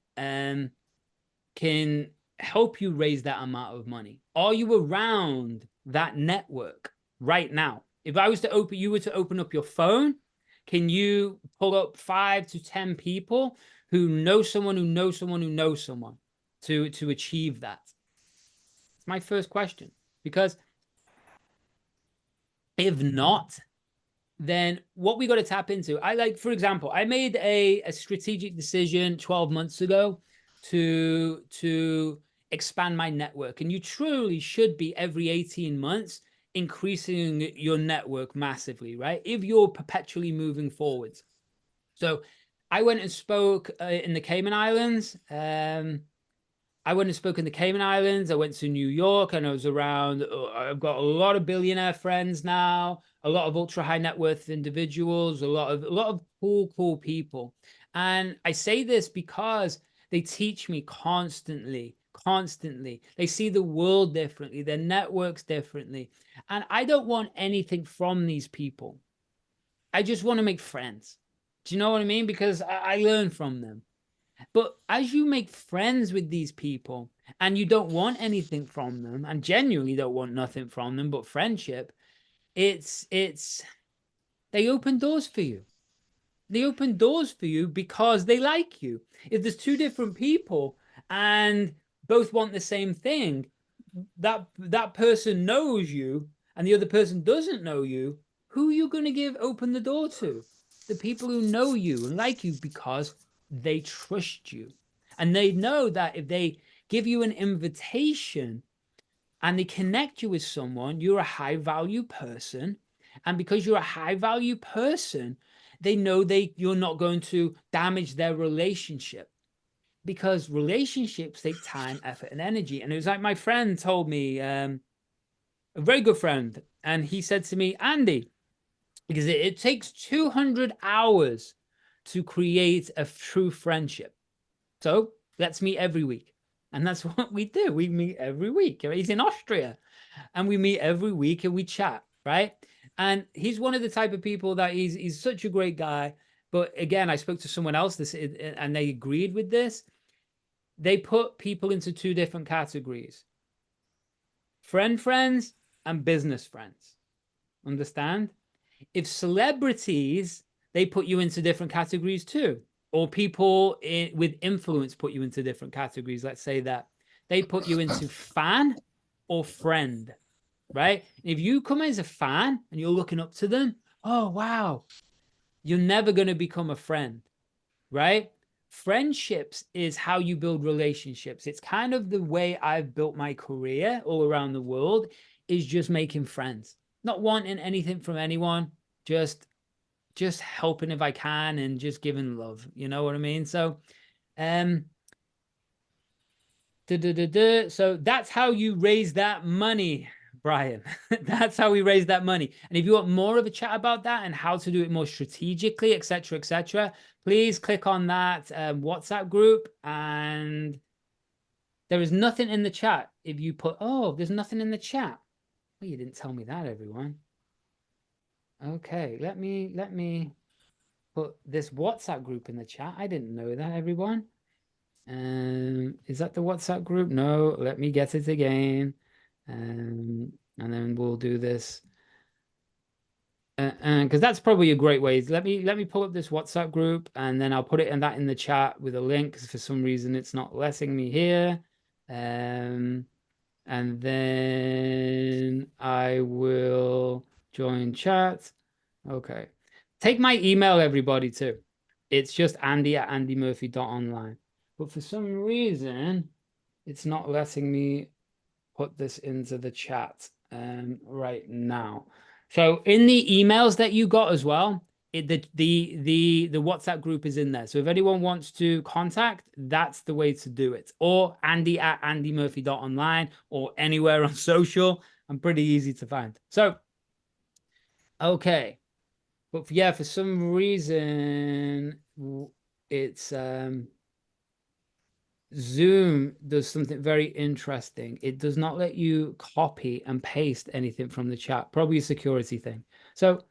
help you raise that amount of money? Are you around that network right now? If I was to open, you were to open up your phone, can you pull up 5 to 10 people who know someone who knows someone who knows someone to achieve that? It's my first question. Because if not, then what we got to tap into, for example, I made a strategic decision 12 months ago to expand my network. And you truly should be every 18 months increasing your network massively, right? If you're perpetually moving forwards. So I went and spoke in the Cayman Islands. I went and spoke in the Cayman Islands. I went to New York and I was around. I've got a lot of billionaire friends now, a lot of ultra high net worth individuals, a lot of cool people. And I say this because they teach me constantly. They see the world differently, their networks differently. And I don't want anything from these people. I just want to make friends. Do you know what I mean? Because I learn from them. But as you make friends with these people and you don't want anything from them and genuinely don't want nothing from them but friendship, they open doors for you. They open doors for you because they like you. If there's two different people and both want the same thing, that person knows you and the other person doesn't know you, who are you going to open the door to? The people who know you and like you because they trust you. And they know that if they give you an invitation and they connect you with someone, you're a high value person. And because you're a high value person, they know you're not going to damage their relationship, because relationships take time, effort, and energy. And it was like my friend told me, a very good friend, and he said to me, Andy, because it takes 200 hours to create a true friendship. So let's meet every week. And that's what we do. We meet every week. He's in Austria, and we meet every week and we chat, right? And he's one of the type of people that he's such a great guy. But again, I spoke to someone else and they agreed with this. They put people into two different categories: friends and business friends. Understand? If celebrities, they put you into different categories too. Or people with influence put you into different categories. Let's say that they put you into fan or friend, right? If you come as a fan and you're looking up to them, oh, wow, you're never going to become a friend, right? Friendships is how you build relationships. It's kind of the way I've built my career all around the world, is just making friends, not wanting anything from anyone, just helping if I can and just giving love. You know what I mean? So, so that's how you raise that money, Brian. That's how we raise that money. And if you want more of a chat about that and how to do it more strategically, etc., please click on that WhatsApp group. And there is nothing in the chat. If you put, oh, there's nothing in the chat. Well, you didn't tell me that, everyone. Okay, let me put this WhatsApp group in the chat. I didn't know that, everyone. Is that the WhatsApp group? No, let me get it again. And then we'll do this. Because that's probably a great way. Let me pull up this WhatsApp group, and then I'll put it in the chat with a link, because for some reason it's not letting me here. And then I will join chat. Okay. Take my email, everybody, too. It's just andy@andymurphy.online. But for some reason, it's not letting me put this into the chat right now. So in the emails that you got as well, the WhatsApp group is in there. So if anyone wants to contact, that's the way to do it. Or andy@andymurphy.online, or anywhere on social. I'm pretty easy to find. So, okay. But yeah, for some reason, it's Zoom does something very interesting. It does not let you copy and paste anything from the chat. Probably a security thing. So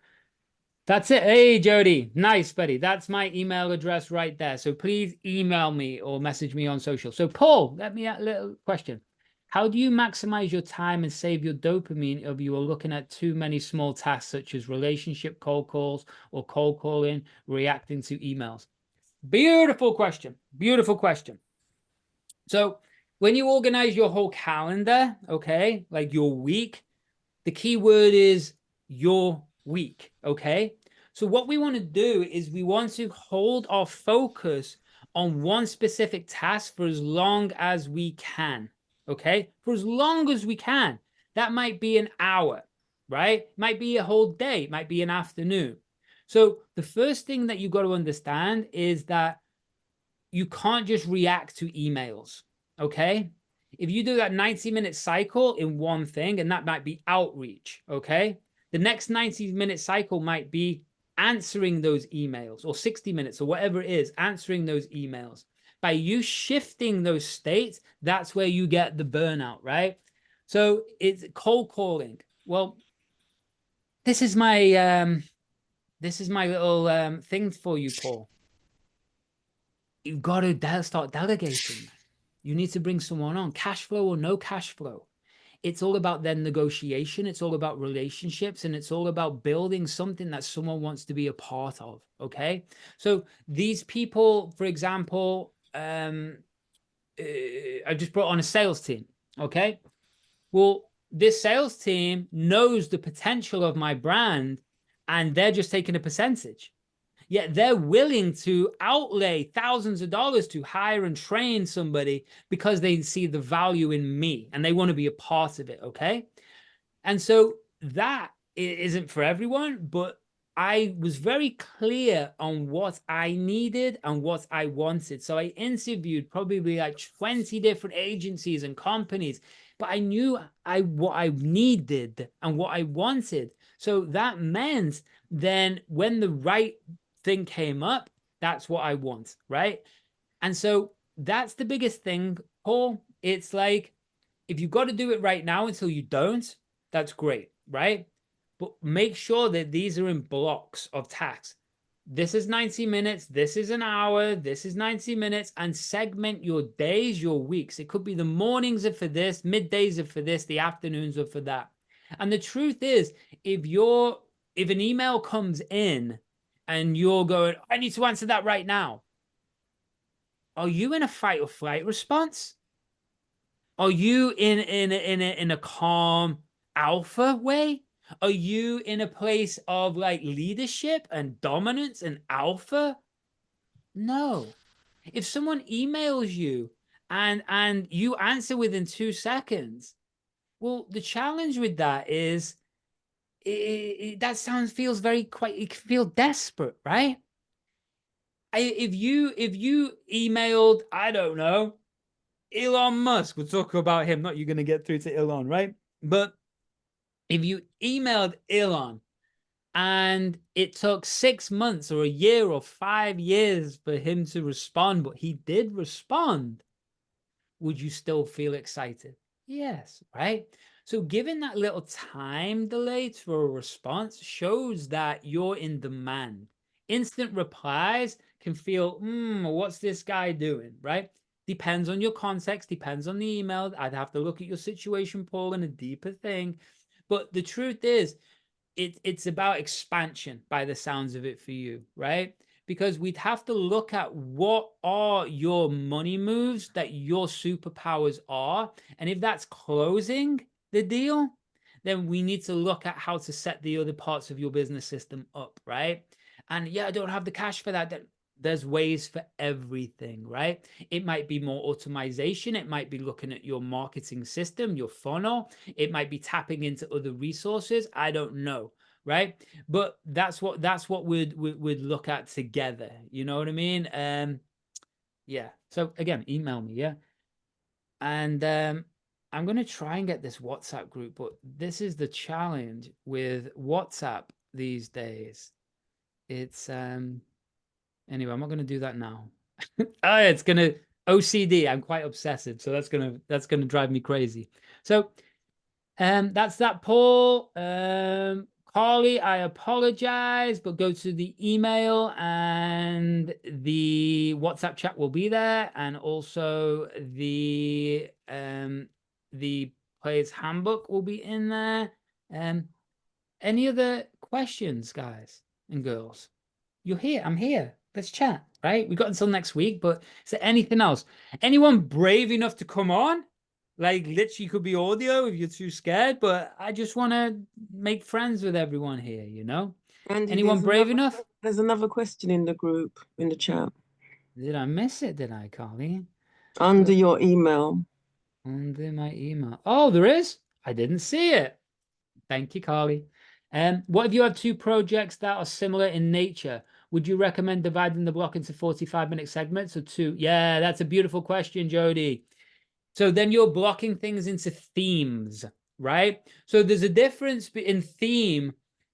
that's it. Hey, Jody. Nice, buddy. That's my email address right there. So please email me or message me on social. So Paul, let me ask a little question. How do you maximize your time and save your dopamine if you are looking at too many small tasks, such as relationship cold calls or cold calling, reacting to emails? Beautiful question. Beautiful question. So when you organize your whole calendar, okay, like your week, the key word is your week, okay? So what we want to do is we want to hold our focus on one specific task for as long as we can, okay? For as long as we can. That might be an hour, right? It might be a whole day. It might be an afternoon. So the first thing that you got to understand is that you can't just react to emails, okay? If you do that 90-minute cycle in one thing, and that might be outreach, okay? The next 90-minute cycle might be answering those emails, or 60 minutes, or whatever it is, answering those emails. By you shifting those states, that's where you get the burnout, right? So it's cold calling. Well, this is my little thing for you, Paul. You've got to start delegating. You need to bring someone on, cash flow or no cash flow. It's all about then negotiation. It's all about relationships, and it's all about building something that someone wants to be a part of. Okay. So these people, for example, I just brought on a sales team. Okay. Well, this sales team knows the potential of my brand, and they're just taking a percentage. yet they're willing to outlay thousands of dollars to hire and train somebody because they see the value in me and they want to be a part of it. Okay. And so that isn't for everyone, but I was very clear on what I needed and what I wanted. So I interviewed probably like 20 different agencies and companies, but I knew what I needed and what I wanted. So that meant then when the right thing came up, that's what I want, right? And so that's the biggest thing, Paul. It's like, if you've got to do it right now until you don't, that's great, right? But make sure that these are in blocks of tasks. This is 90 minutes, this is an hour, this is 90 minutes, and segment your days, your weeks. It could be the mornings are for this, middays are for this, the afternoons are for that. And the truth is, if an email comes in and you're going, I need to answer that right now, are you in a fight or flight response? Are you in a calm alpha way? Are you in a place of like leadership and dominance and alpha? No. If someone emails you and you answer within 2 seconds, well, the challenge with that is that feels very quite, it can feel desperate, right? If you emailed, I don't know, Elon Musk, we'll talk about him. Not you're going to get through to Elon, right? But if you emailed Elon and it took 6 months or a year or 5 years for him to respond, but he did respond, would you still feel excited? Yes, right? So giving that little time delay for a response shows that you're in demand. Instant replies can feel, what's this guy doing, right? Depends on your context, depends on the email. I'd have to look at your situation, Paul, and a deeper thing. But the truth is, it's about expansion by the sounds of it for you, right? Because we'd have to look at what are your money moves that your superpowers are. And if that's closing the deal, then we need to look at how to set the other parts of your business system up, right? And yeah, I don't have the cash for that. There's ways for everything, right? It might be more automation. It might be looking at your marketing system, your funnel. It might be tapping into other resources. I don't know, right? But that's what we'd look at together. You know what I mean? Yeah. So again, email me, yeah. And I'm gonna try and get this WhatsApp group, but this is the challenge with WhatsApp these days. It's anyway, I'm not going to do that now. Oh, it's going to OCD. I'm quite obsessive, so that's going to drive me crazy. So, that's that, Paul. Carly, I apologize, but go to the email and the WhatsApp chat will be there, and also the player's handbook will be in there. Any other questions, guys and girls? You're here. I'm here. Let's chat, right? We got until next week, but is there anything else? Anyone brave enough to come on? Like, literally could be audio if you're too scared, but I just want to make friends with everyone here, you know? Andy, Anyone brave enough? There's another question in the group, in the chat. Did I miss it? Did I, Carly? Under your email. Under my email. Oh, there is? I didn't see it. Thank you, Carly. What if you have 2 projects that are similar in nature? Would you recommend dividing the block into 45-minute segments or 2? Yeah, that's a beautiful question, Jody. So then you're blocking things into themes, right? So there's a difference in theme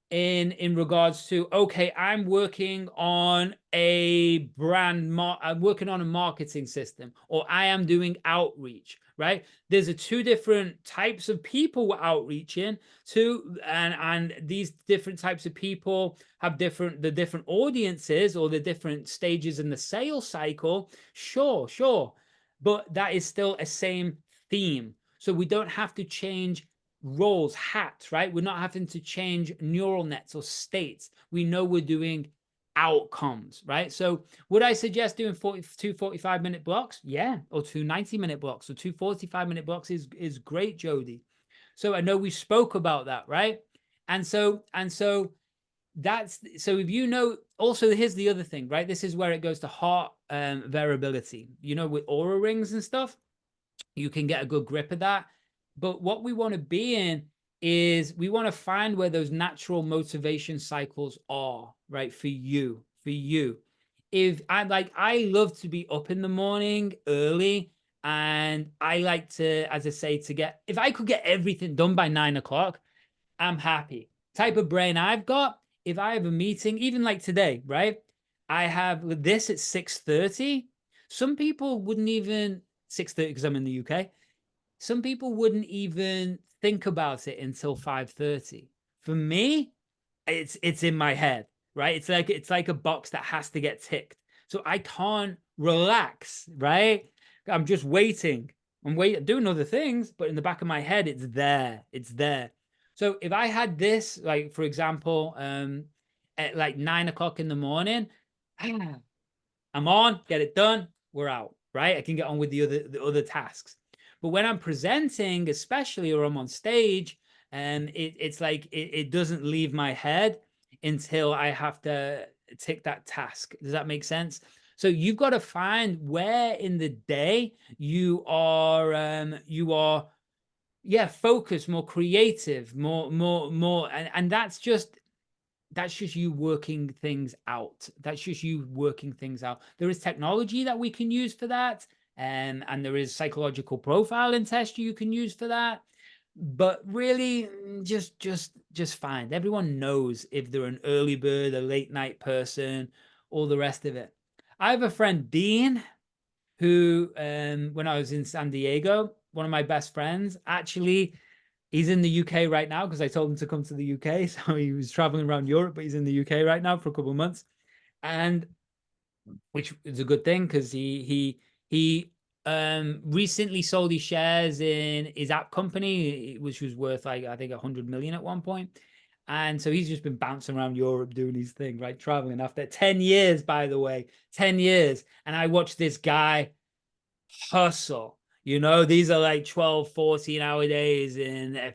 in regards to, okay, I'm working on a I'm working on a marketing system, or I am doing outreach, right? There's 2 different types of people we're outreaching to, and these different types of people have the different audiences or the different stages in the sales cycle. Sure. But that is still a same theme. So we don't have to change roles, hats, right? We're not having to change neural nets or states. We know we're doing outcomes, right? So would I suggest doing 2 45-minute blocks? Yeah, or 2 90-minute blocks, or 2 45-minute blocks is great, Jody. So I know we spoke about that, right? And so so if you know, also here's the other thing, right? This is where it goes to heart variability. You know, with aura rings and stuff, you can get a good grip of that. But what we want to be in is we want to find where those natural motivation cycles are, right? For you. If I love to be up in the morning early, and I like to, as I say, if I could get everything done by 9 o'clock, I'm happy. Type of brain I've got, if I have a meeting, even like today, right? I have this at 6:30. Some people wouldn't even 6:30 because I'm in the UK. Some people wouldn't even think about it until 5:30. For me, it's in my head, right? It's like a box that has to get ticked. So I can't relax, right? I'm just waiting. I'm doing other things, but in the back of my head, it's there. It's there. So if I had this, like for example, at like 9 o'clock in the morning, I'm on, get it done, we're out, right? I can get on with the other tasks. But when I'm presenting, especially, or I'm on stage, and it's like it doesn't leave my head until I have to tick that task. Does that make sense? So you've got to find where in the day you are, yeah, focused, more creative, more, and that's just you working things out. That's just you working things out. There is technology that we can use for that, and there is psychological profiling test you can use for that. But really, just find. Everyone knows if they're an early bird, a late night person, all the rest of it. I have a friend, Dean, who, when I was in San Diego, one of my best friends, actually, he's in the UK right now because I told him to come to the UK. So he was traveling around Europe, but he's in the UK right now for a couple of months, and which is a good thing because he recently sold his shares in his app company, which was worth like I think 100 million at one point. And so he's just been bouncing around Europe doing his thing, right? Traveling after 10 years, by the way, 10 years. And I watched this guy hustle. You know, these are like 12, 14-hour days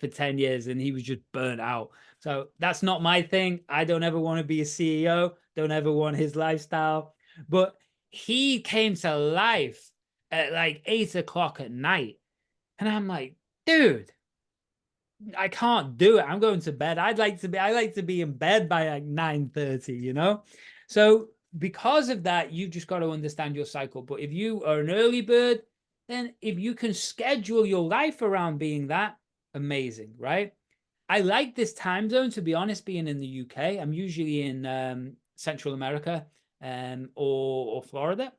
for 10 years, and he was just burnt out. So that's not my thing. I don't ever want to be a CEO, don't ever want his lifestyle. But he came to life at like 8 o'clock at night. And I'm like, dude, I can't do it. I'm going to bed. I like to be in bed by like 9:30, you know? So because of that, you've just got to understand your cycle. But if you are an early bird, then if you can schedule your life around being that, amazing, right? I like this time zone, to be honest, being in the UK. I'm usually in Central America or Florida.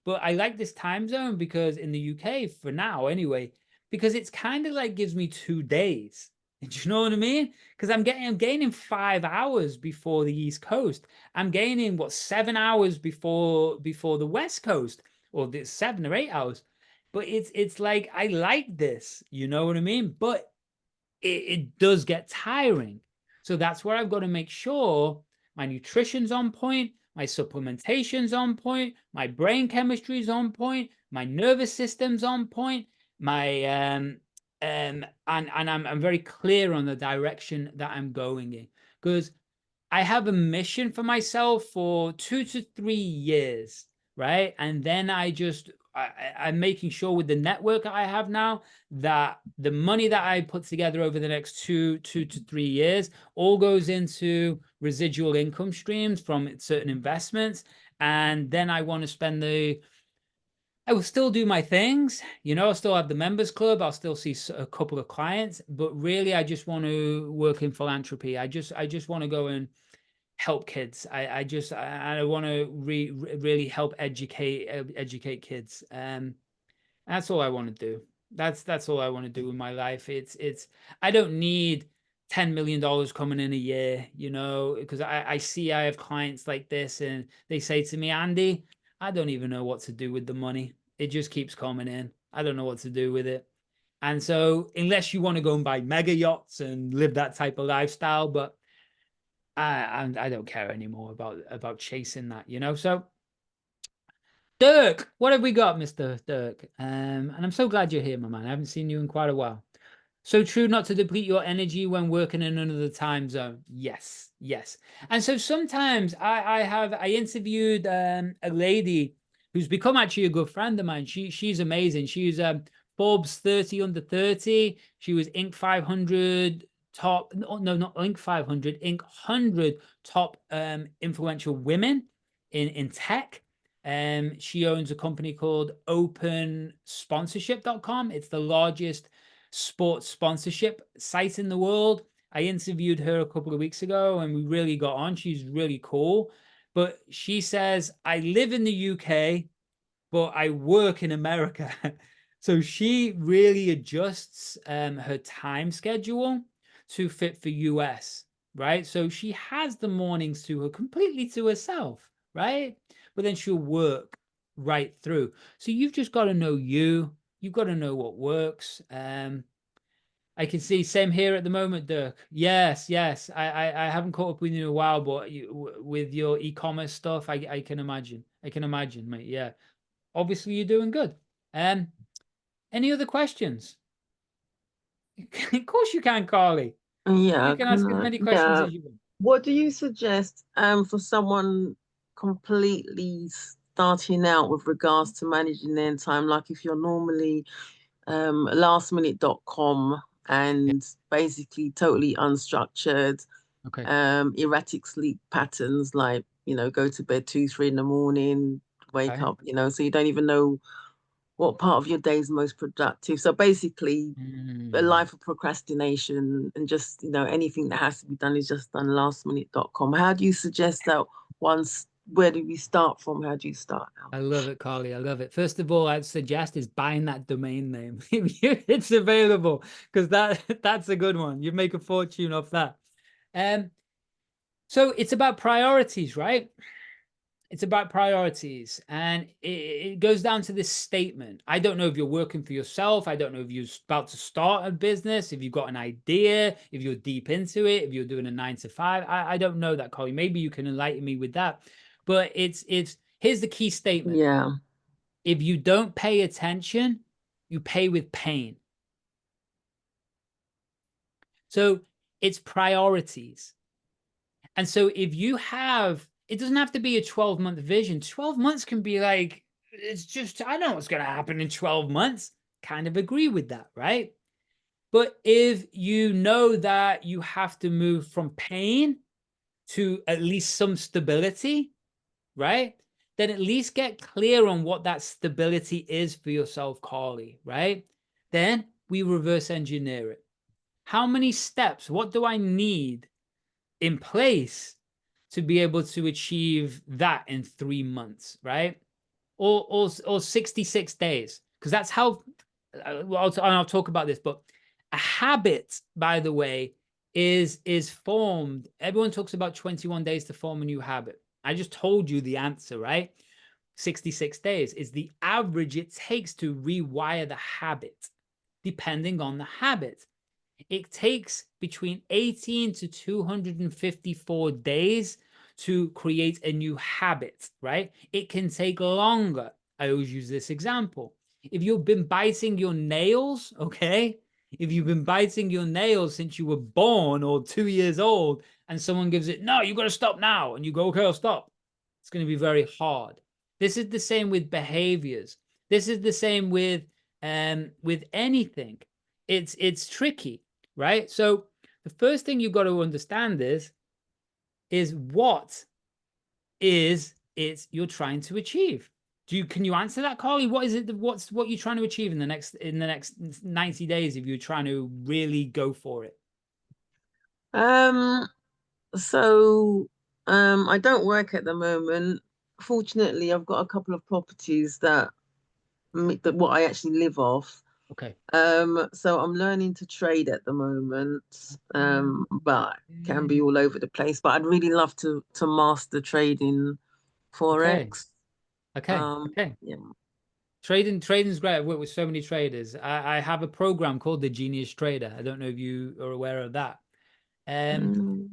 But I like this time zone because in the UK, for now anyway, because it's kind of like gives me 2 days. Do you know what I mean? Because I'm gaining 5 hours before the East Coast. I'm gaining 7 hours before the West Coast, or the 7 or 8 hours. But it's like I like this, you know what I mean? But it does get tiring. So that's where I've got to make sure my nutrition's on point, my supplementation's on point, my brain chemistry's on point, my nervous system's on point, my and I'm very clear on the direction that I'm going in, because I have a mission for myself for 2 to 3 years, right? And then I'm making sure with the network I have now that the money that I put together over the next 2 to 3 years all goes into residual income streams from certain investments. And then I want to I will still do my things, I'll still have the members club. I'll still see a couple of clients, but really I just want to work in philanthropy. I just want to go and help kids. I want to really help educate kids. That's all I want to do. That's all I want to do in my life. I don't need $10 million coming in a year, because I see I have clients like this, and they say to me, Andy, I don't even know what to do with the money. It just keeps coming in. I don't know what to do with it. And so unless you want to go and buy mega yachts and live that type of lifestyle, but I don't care anymore about chasing that, So Dirk, what have we got, Mr. Dirk? And I'm so glad you're here, my man. I haven't seen you in quite a while. So true not to deplete your energy when working in another time zone. Yes, yes. And so sometimes I interviewed a lady who's become actually a good friend of mine. She's amazing. She's Forbes 30 under 30. She was Inc. 500 top, no, not Inc. 500, Inc. 100 top influential women in tech. She owns a company called opensponsorship.com. It's the largest sports sponsorship site in the world. I interviewed her a couple of weeks ago and we really got on. She's really cool. But she says, I live in the UK, but I work in America. So she really adjusts her time schedule to fit for US, right? So she has the mornings to her completely to herself, right? But then she'll work right through. So you've just got to know you. You've got to know what works. I can see same here at the moment, Dirk. Yes, yes. I haven't caught up with you in a while, but with your e-commerce stuff, I can imagine. I can imagine, mate. Yeah. Obviously, you're doing good. Any other questions? Of course you can, Carly. You Yeah, can ask as many questions yeah. as you want. What do you suggest for someone completely starting out with regards to managing their time? Like if you're normally lastminute.com Yeah. and basically totally unstructured, Okay. erratic sleep patterns, like, go to bed 2, 3 in the morning, wake Okay. up, so you don't even know what part of your day is most productive. So basically, a Mm, life of procrastination and just, anything that has to be done is just done lastminute.com. How do you suggest that where do we start from? How do you start out? I love it, Carly. I love it. First of all, I'd suggest is buying that domain name if it's available, because that's a good one. You make a fortune off that. Um, so it's about priorities, right? It's about priorities, and it goes down to this statement. I don't know if you're working for yourself. I don't know if you're about to start a business, if you've got an idea, if you're deep into it, if you're doing a 9 to 5. I don't know that, Colin. Maybe you can enlighten me with that. But it's here's the key statement. Yeah. If you don't pay attention, you pay with pain. So it's priorities. And so if you have, it doesn't have to be a 12-month vision. 12 months can be like, it's just, I don't know what's going to happen in 12 months. Kind of agree with that, right? But if you know that you have to move from pain to at least some stability, right? Then at least get clear on what that stability is for yourself, Carly, right? Then we reverse engineer it. How many steps? What do I need in place to be able to achieve that in 3 months, right? Or 66 days, because that's how. Well, I'll talk about this, but a habit, by the way, is formed. Everyone talks about 21 days to form a new habit. I just told you the answer, right? 66 days is the average it takes to rewire the habit, depending on the habit. It takes between 18 to 254 days to create a new habit, right? It can take longer. I always use this example. If you've been biting your nails, okay? If you've been biting your nails since you were born or 2 years old, and someone gives it, no, you got to stop now, and you go, okay, I'll stop. It's going to be very hard. This is the same with behaviors. This is the same with anything. It's tricky, right? So the first thing you've got to understand is what is it you're trying to achieve. Can you answer that, Carly? What is it? What's what you're trying to achieve in the next 90 days if you're trying to really go for it? Um, so I don't work at the moment. Fortunately, I've got a couple of properties that what I actually live off. Okay. So I'm learning to trade at the moment, but can be Okay. all over the place. But I'd really love to master trading Okay. forex. Okay. Okay. Yeah. Trading's great. I've worked with so many traders. I have a program called the Genius Trader. I don't know if you are aware of that. Um, Mm,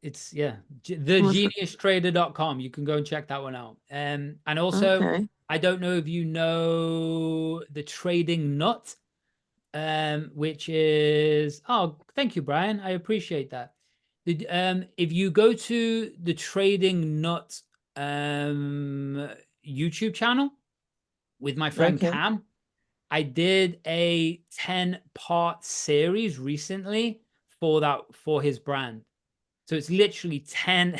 it's yeah, what's that? thegeniustrader.com. You can go and check that one out. And also, Okay. I don't know if you know the trading nut. which is, oh, thank you, Brian. I appreciate that. If you go to the Trading Nut YouTube channel with my friend Okay. Cam, I did a 10-part series recently for his brand. So it's literally 10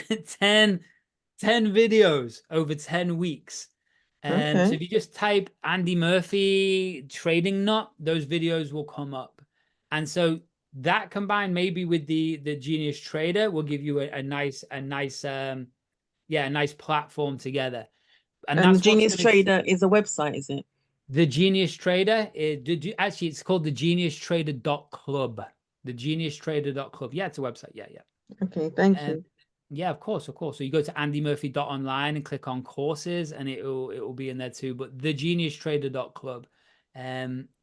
videos over 10 weeks. So Okay. if you just type Andy Murphy Trading Nut, those videos will come up. And so that combined maybe with the Genius Trader will give you a nice platform together. And And the that's what's Genius going to Trader is a website, is it? the Genius Trader. Actually, it's called the geniustrader.club. The geniustrader.club. Yeah, it's a website. Yeah, yeah. Okay, thank Um, you. yeah, of course, of course. So you go to andymurphy.online and click on courses, and it will be in there too. But the geniustrader.club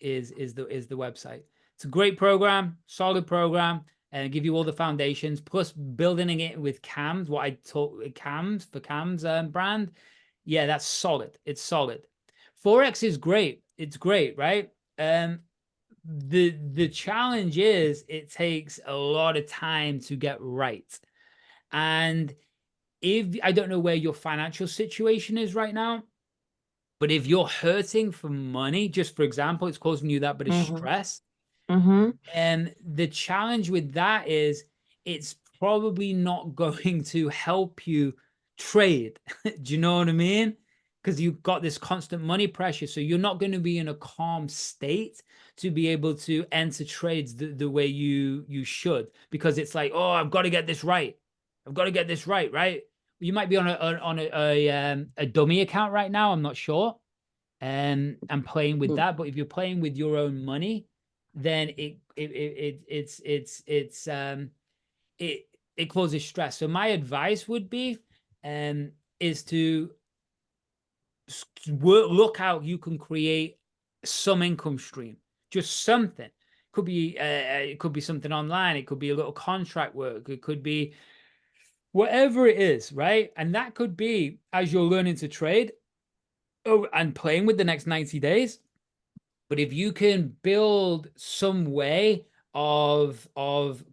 is the website. It's a great program, solid program, and give you all the foundations, plus building it with CAMS, what I taught CAMS for CAMS brand. Yeah, that's solid. It's solid. Forex is great. It's great, right? The challenge is it takes a lot of time to get right. And if I don't know where your financial situation is right now, but if you're hurting for money, just for example, it's causing you that bit of Mm-hmm. stress. Mm-hmm. And the challenge with that is it's probably not going to help you trade. Do you know what I mean? Because you've got this constant money pressure. So you're not going to be in a calm state to be able to enter trades the way you should. Because it's like, oh, I've got to get this right. I've got to get this right, right? You might be on a dummy account right now. I'm not sure. And playing with that. But if you're playing with your own money, then it it causes stress. So my advice would be is to look how you can create some income stream, just something. It could be something online. It could be a little contract work. It could be whatever it is, right? And that could be as you're learning to trade, oh, and playing with the next 90 days. But if you can build some way of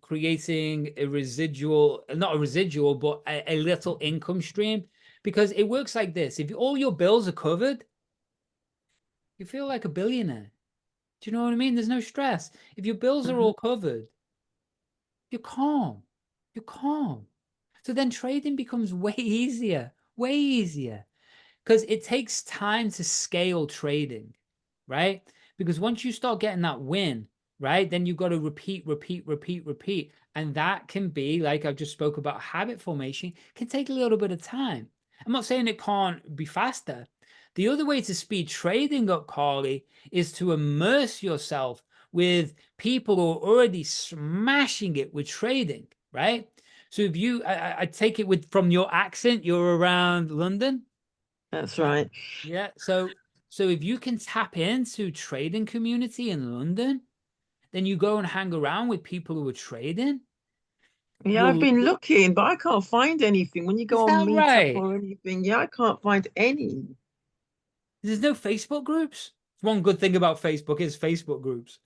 creating a residual, not a residual, but a little income stream, because it works like this. If all your bills are covered, you feel like a billionaire. Do you know what I mean? There's no stress. If your bills are Mm-hmm. all covered, you're calm. You're calm. So then trading becomes way easier, way easier. Because it takes time to scale trading, right? Because once you start getting that win, right, then you've got to repeat, repeat, repeat, repeat. And that can be, like I've just spoke about, habit formation, can take a little bit of time. I'm not saying it can't be faster. The other way to speed trading up, Carly, is to immerse yourself with people who are already smashing it with trading, right? So if you, I take it with from your accent, you're around London. That's right. Yeah. So if you can tap into trading community in London, then you go and hang around with people who are trading. Yeah, I've You'll been looking, but I can't find anything. When you Is go on that Meetup right? or anything, yeah, I can't find any. There's no Facebook groups. One good thing about Facebook is Facebook groups.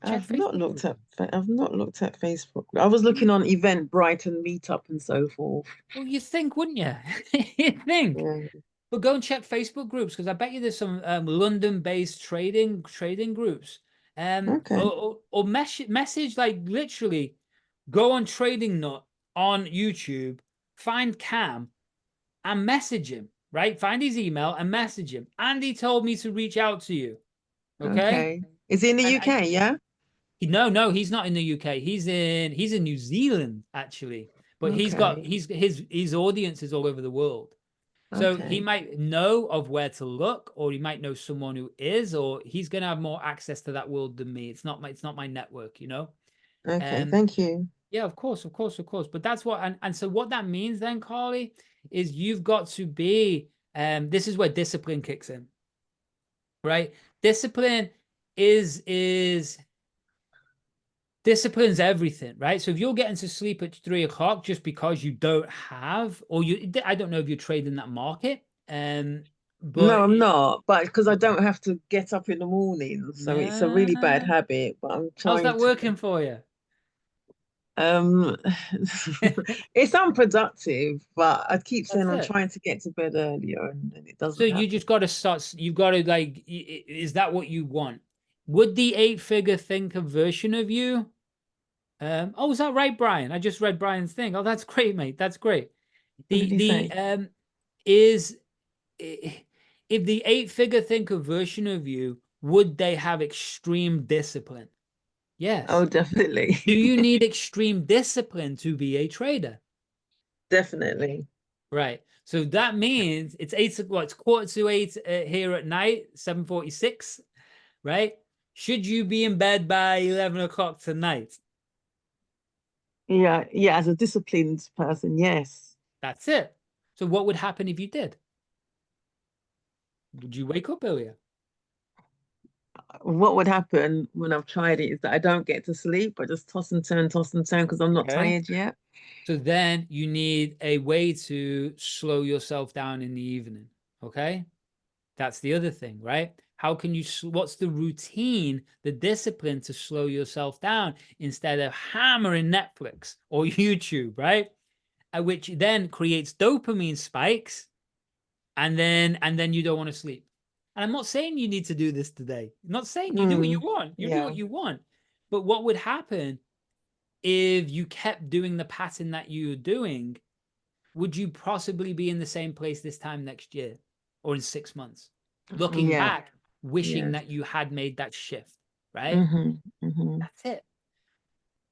Check Facebook groups. I've not looked at Facebook. I was looking on Eventbrite and Meetup and so forth. Well, you think, wouldn't you? You think. Yeah. But go and check Facebook groups because I bet you there's some London-based trading groups. Okay. Or message like literally go on Trading Nut on YouTube, find Cam and message him, right? Find his email and message him. Andy told me to reach out to you. Okay. Okay. Is he in the And UK? Yeah. no, he's not in the UK. He's in New Zealand actually. But Okay. his audience is all over the world. So he Okay. might know of where to look, or he might know someone who is, or he's going to have more access to that world than me. It's not my network, you know. Okay. Um, Thank you. yeah, of course, of course, of course. But that's what, and so what that means then, Carly, is you've got to be. This is where discipline kicks in, right? Discipline is discipline's everything, right? So if you're getting to sleep at 3 o'clock just because you don't have, or I don't know if you're trading that market, No, but I'm not, but because I okay. don't have to get up in the morning, so it's a really bad Yeah. habit, but I'm How's trying that to. working for you? Um, it's unproductive, but I keep saying That's I'm it. trying to get to bed earlier, and it So doesn't you happen. just got to start. You've got to like, is that what you want? Would the eight-figure thinker version of you? Oh, is that right, Brian? I just read Brian's thing. Oh, that's great, mate. That's great. What did he The say? is if the eight-figure thinker version of you, would they have extreme discipline? Oh, Yes. definitely, Do you need extreme discipline to be a trader? definitely. Right. So that means it's it's quarter to eight here at night, 7:46, right? Should you be in bed by 11 o'clock tonight? Yeah, yeah. As a disciplined person, yes. That's it. So what would happen if you did? Would you wake up earlier? What would happen when I've tried it is that I don't get to sleep. I just toss and turn because I'm not Okay. tired yet. So then you need a way to slow yourself down in the evening. Okay. That's the other thing, right? How can you, what's the routine, the discipline to slow yourself down instead of hammering Netflix or YouTube, right? Which then creates dopamine spikes, and then you don't want to sleep. And I'm not saying you need to do this today. I'm not saying you do what you Mm, want. You do yeah. what you want. But what would happen if you kept doing the pattern that you're doing? Would you possibly be in the same place this time next year or in 6 months? Looking Yeah. back, wishing Yes. that you had made that shift, right? Mm-hmm. Mm-hmm. That's it.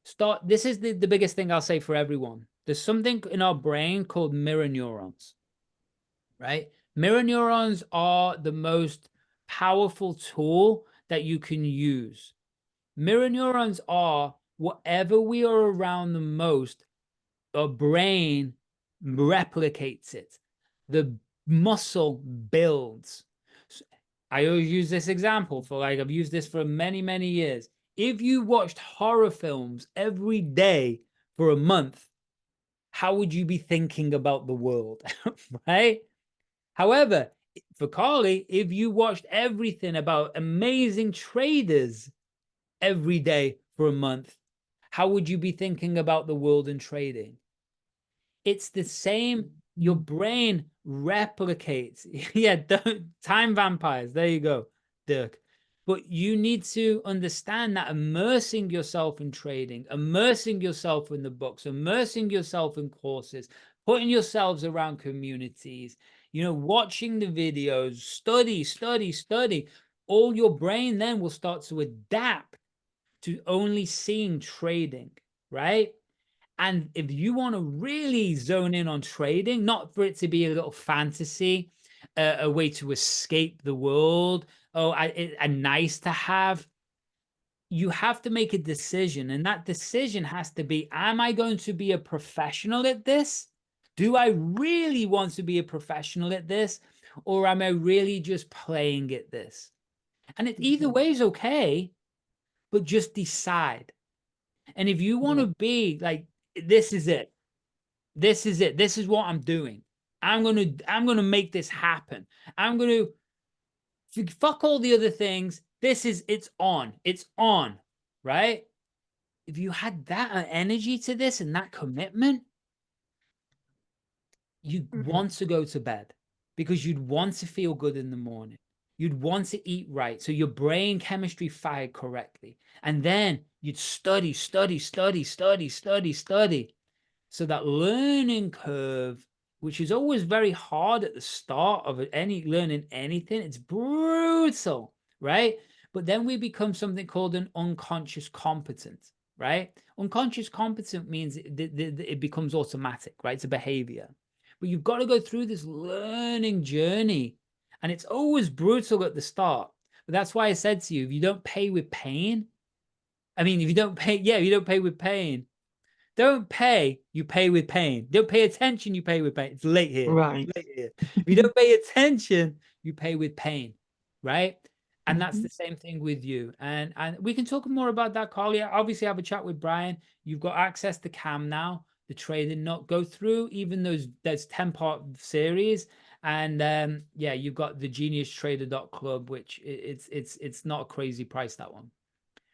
Start. This is the biggest thing I'll say for everyone. There's something in our brain called mirror neurons, right? Mirror neurons are the most powerful tool that you can use. Mirror neurons are whatever we are around the most, our brain replicates it. The muscle builds. I always use this example for like, I've used this for many, many years. If you watched horror films every day for a month, how would you be thinking about the world? Right? However, for Carly, if you watched everything about amazing traders every day for a month, how would you be thinking about the world and trading? It's the same. Your brain replicates. Yeah, time vampires. There you go, Dirk. But you need to understand that immersing yourself in trading, immersing yourself in the books, immersing yourself in courses, putting yourselves around communities, watching the videos, study, study, study. All your brain then will start to adapt to only seeing trading, right? And if you want to really zone in on trading, not for it to be a little fantasy, a way to escape the world, a nice to have, you have to make a decision. And that decision has to be, am I going to be a professional at this? Do I really want to be a professional at this? Or am I really just playing at this? And it either way is okay, but just decide. And if you want Yeah. to be like, this is it. This is it. This is what I'm doing. I'm gonna make this happen. I'm gonna fuck all the other things. It's on. It's on. Right? If you had that energy to this and that commitment, you'd Mhm. want to go to bed because you'd want to feel good in the morning. You'd want to eat right. So your brain chemistry fired correctly. And then you'd study, study, study, study, study, study. So that learning curve, which is always very hard at the start of any learning anything, it's brutal, right? But then we become something called an unconscious competent, right? Unconscious competent means it becomes automatic, right? It's a behavior. But you've got to go through this learning journey. And it's always brutal at the start. But that's why I said to you, if you don't pay with pain, I mean, if you don't pay, yeah, if you don't pay with pain, don't pay, you pay with pain. Don't pay attention, you pay with pain. It's late here. Right. Late here. If you don't pay attention, you pay with pain, right? And that's Mhm. the same thing with you. And we can talk more about that, Carly. Obviously, have a chat with Brian. You've got access to Cam now, the trading note. Go through even those 10-part series And yeah, you've got the geniustrader.club, which it's not a crazy price, that one.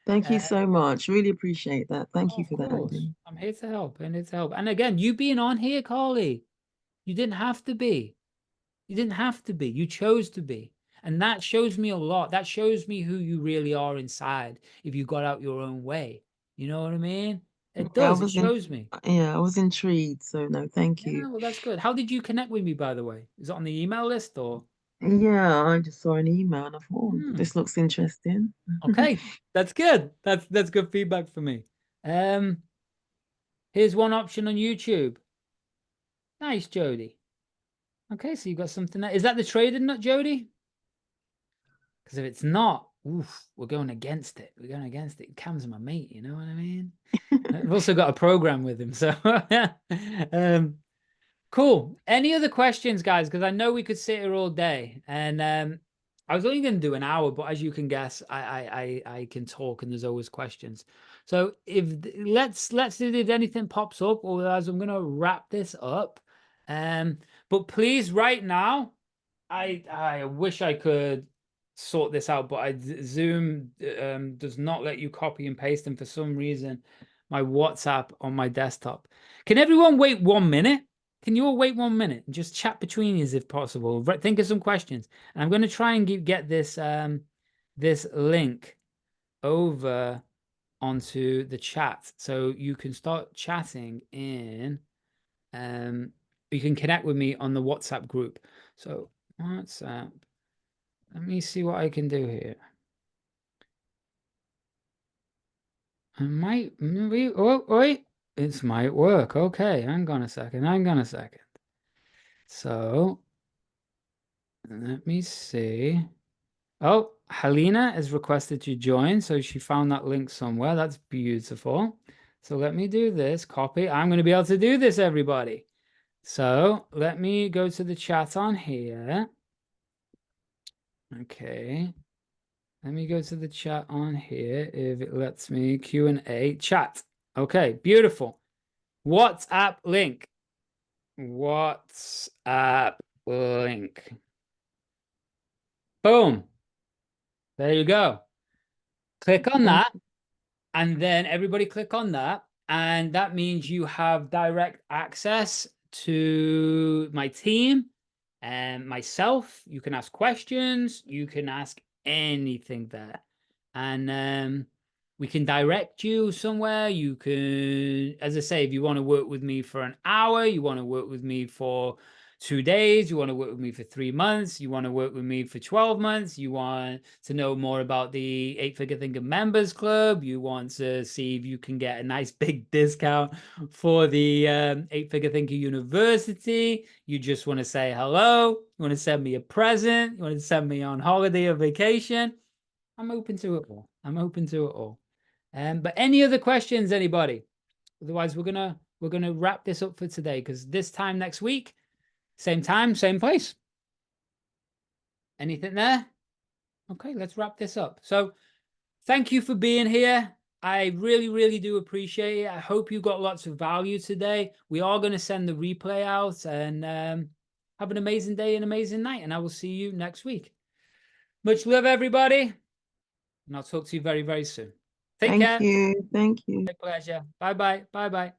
Thank you Uh, so much. Really appreciate that. Thank oh, you of for that, course. Andy. I'm here to help. And here to help. And again, you being on here, Carly, you didn't have to be. You didn't have to be. You chose to be. And that shows me a lot. That shows me who you really are inside if you got out your own way. You know what I mean? It Yeah, does. It shows me. I was intrigued. So no, thank you. Yeah, well, that's good. How did you connect with me, by the way? Is it on the email list or? Yeah, I just saw an email and I thought, oh, Hmm. this looks interesting. Okay, that's good. That's good feedback for me. Um, Here's one option on YouTube. Nice, Jody. Okay, so you got something there. Is that the trader nut, Jody? Because if it's not, oof, we're going against it. We're going against it. Cam's my mate, you know what I mean? I've also got a program with him, so yeah. Cool. Any other questions, guys? Because I know we could sit here all day, and I was only going to do an hour, but as you can guess, I can talk, and there's always questions. So if let's see if anything pops up, or otherwise I'm going to wrap this up. But please, right now, I wish I could sort this out, but Zoom does not let you copy and paste, and for some reason, my WhatsApp on my desktop. Can everyone wait 1 minute? Can you all wait 1 minute and just chat between you if possible? Think of some questions. And I'm going to try and get this this link over onto the chat so you can start chatting in. You can connect with me on the WhatsApp group. So WhatsApp. Let me see what I can do here. I might maybe. Oh wait, it might work. Okay, hang on a second. Hang on a second. So let me see. Oh, Helena has requested to join, so she found that link somewhere. That's beautiful. So let me do this. Copy. I'm going to be able to do this, everybody. So let me go to the chat on here. Okay. Let me go to the chat on here if it lets me. Q&A chat. Okay, beautiful. WhatsApp link. WhatsApp link. Boom. There you go. Click on Thank that. And then everybody click on that. And that means you have direct access to my team and myself. You can ask questions. You can ask anything there. And we can direct you somewhere. You can, as I say, if you want to work with me for an hour, you want to work with me for 2 days, you want to work with me for 3 months, you want to work with me for 12 months, you want to know more about the 8-Figure Thinker Members Club, you want to see if you can get a nice big discount for the 8-Figure Thinker University, you just want to say hello, you want to send me a present, you want to send me on holiday or vacation, I'm open to it all. I'm open to it all. But any other questions, anybody? Otherwise, we're gonna wrap this up for today, because this time next week, same time, same place. Anything there? Okay, let's wrap this up. So thank you for being here. I really, really do appreciate it. I hope you got lots of value today. We are going to send the replay out, and have an amazing day and amazing night. And I will see you next week. Much love, everybody. And I'll talk to you very, very soon. Take care. you. Thank you. My pleasure. Bye-bye. Bye-bye.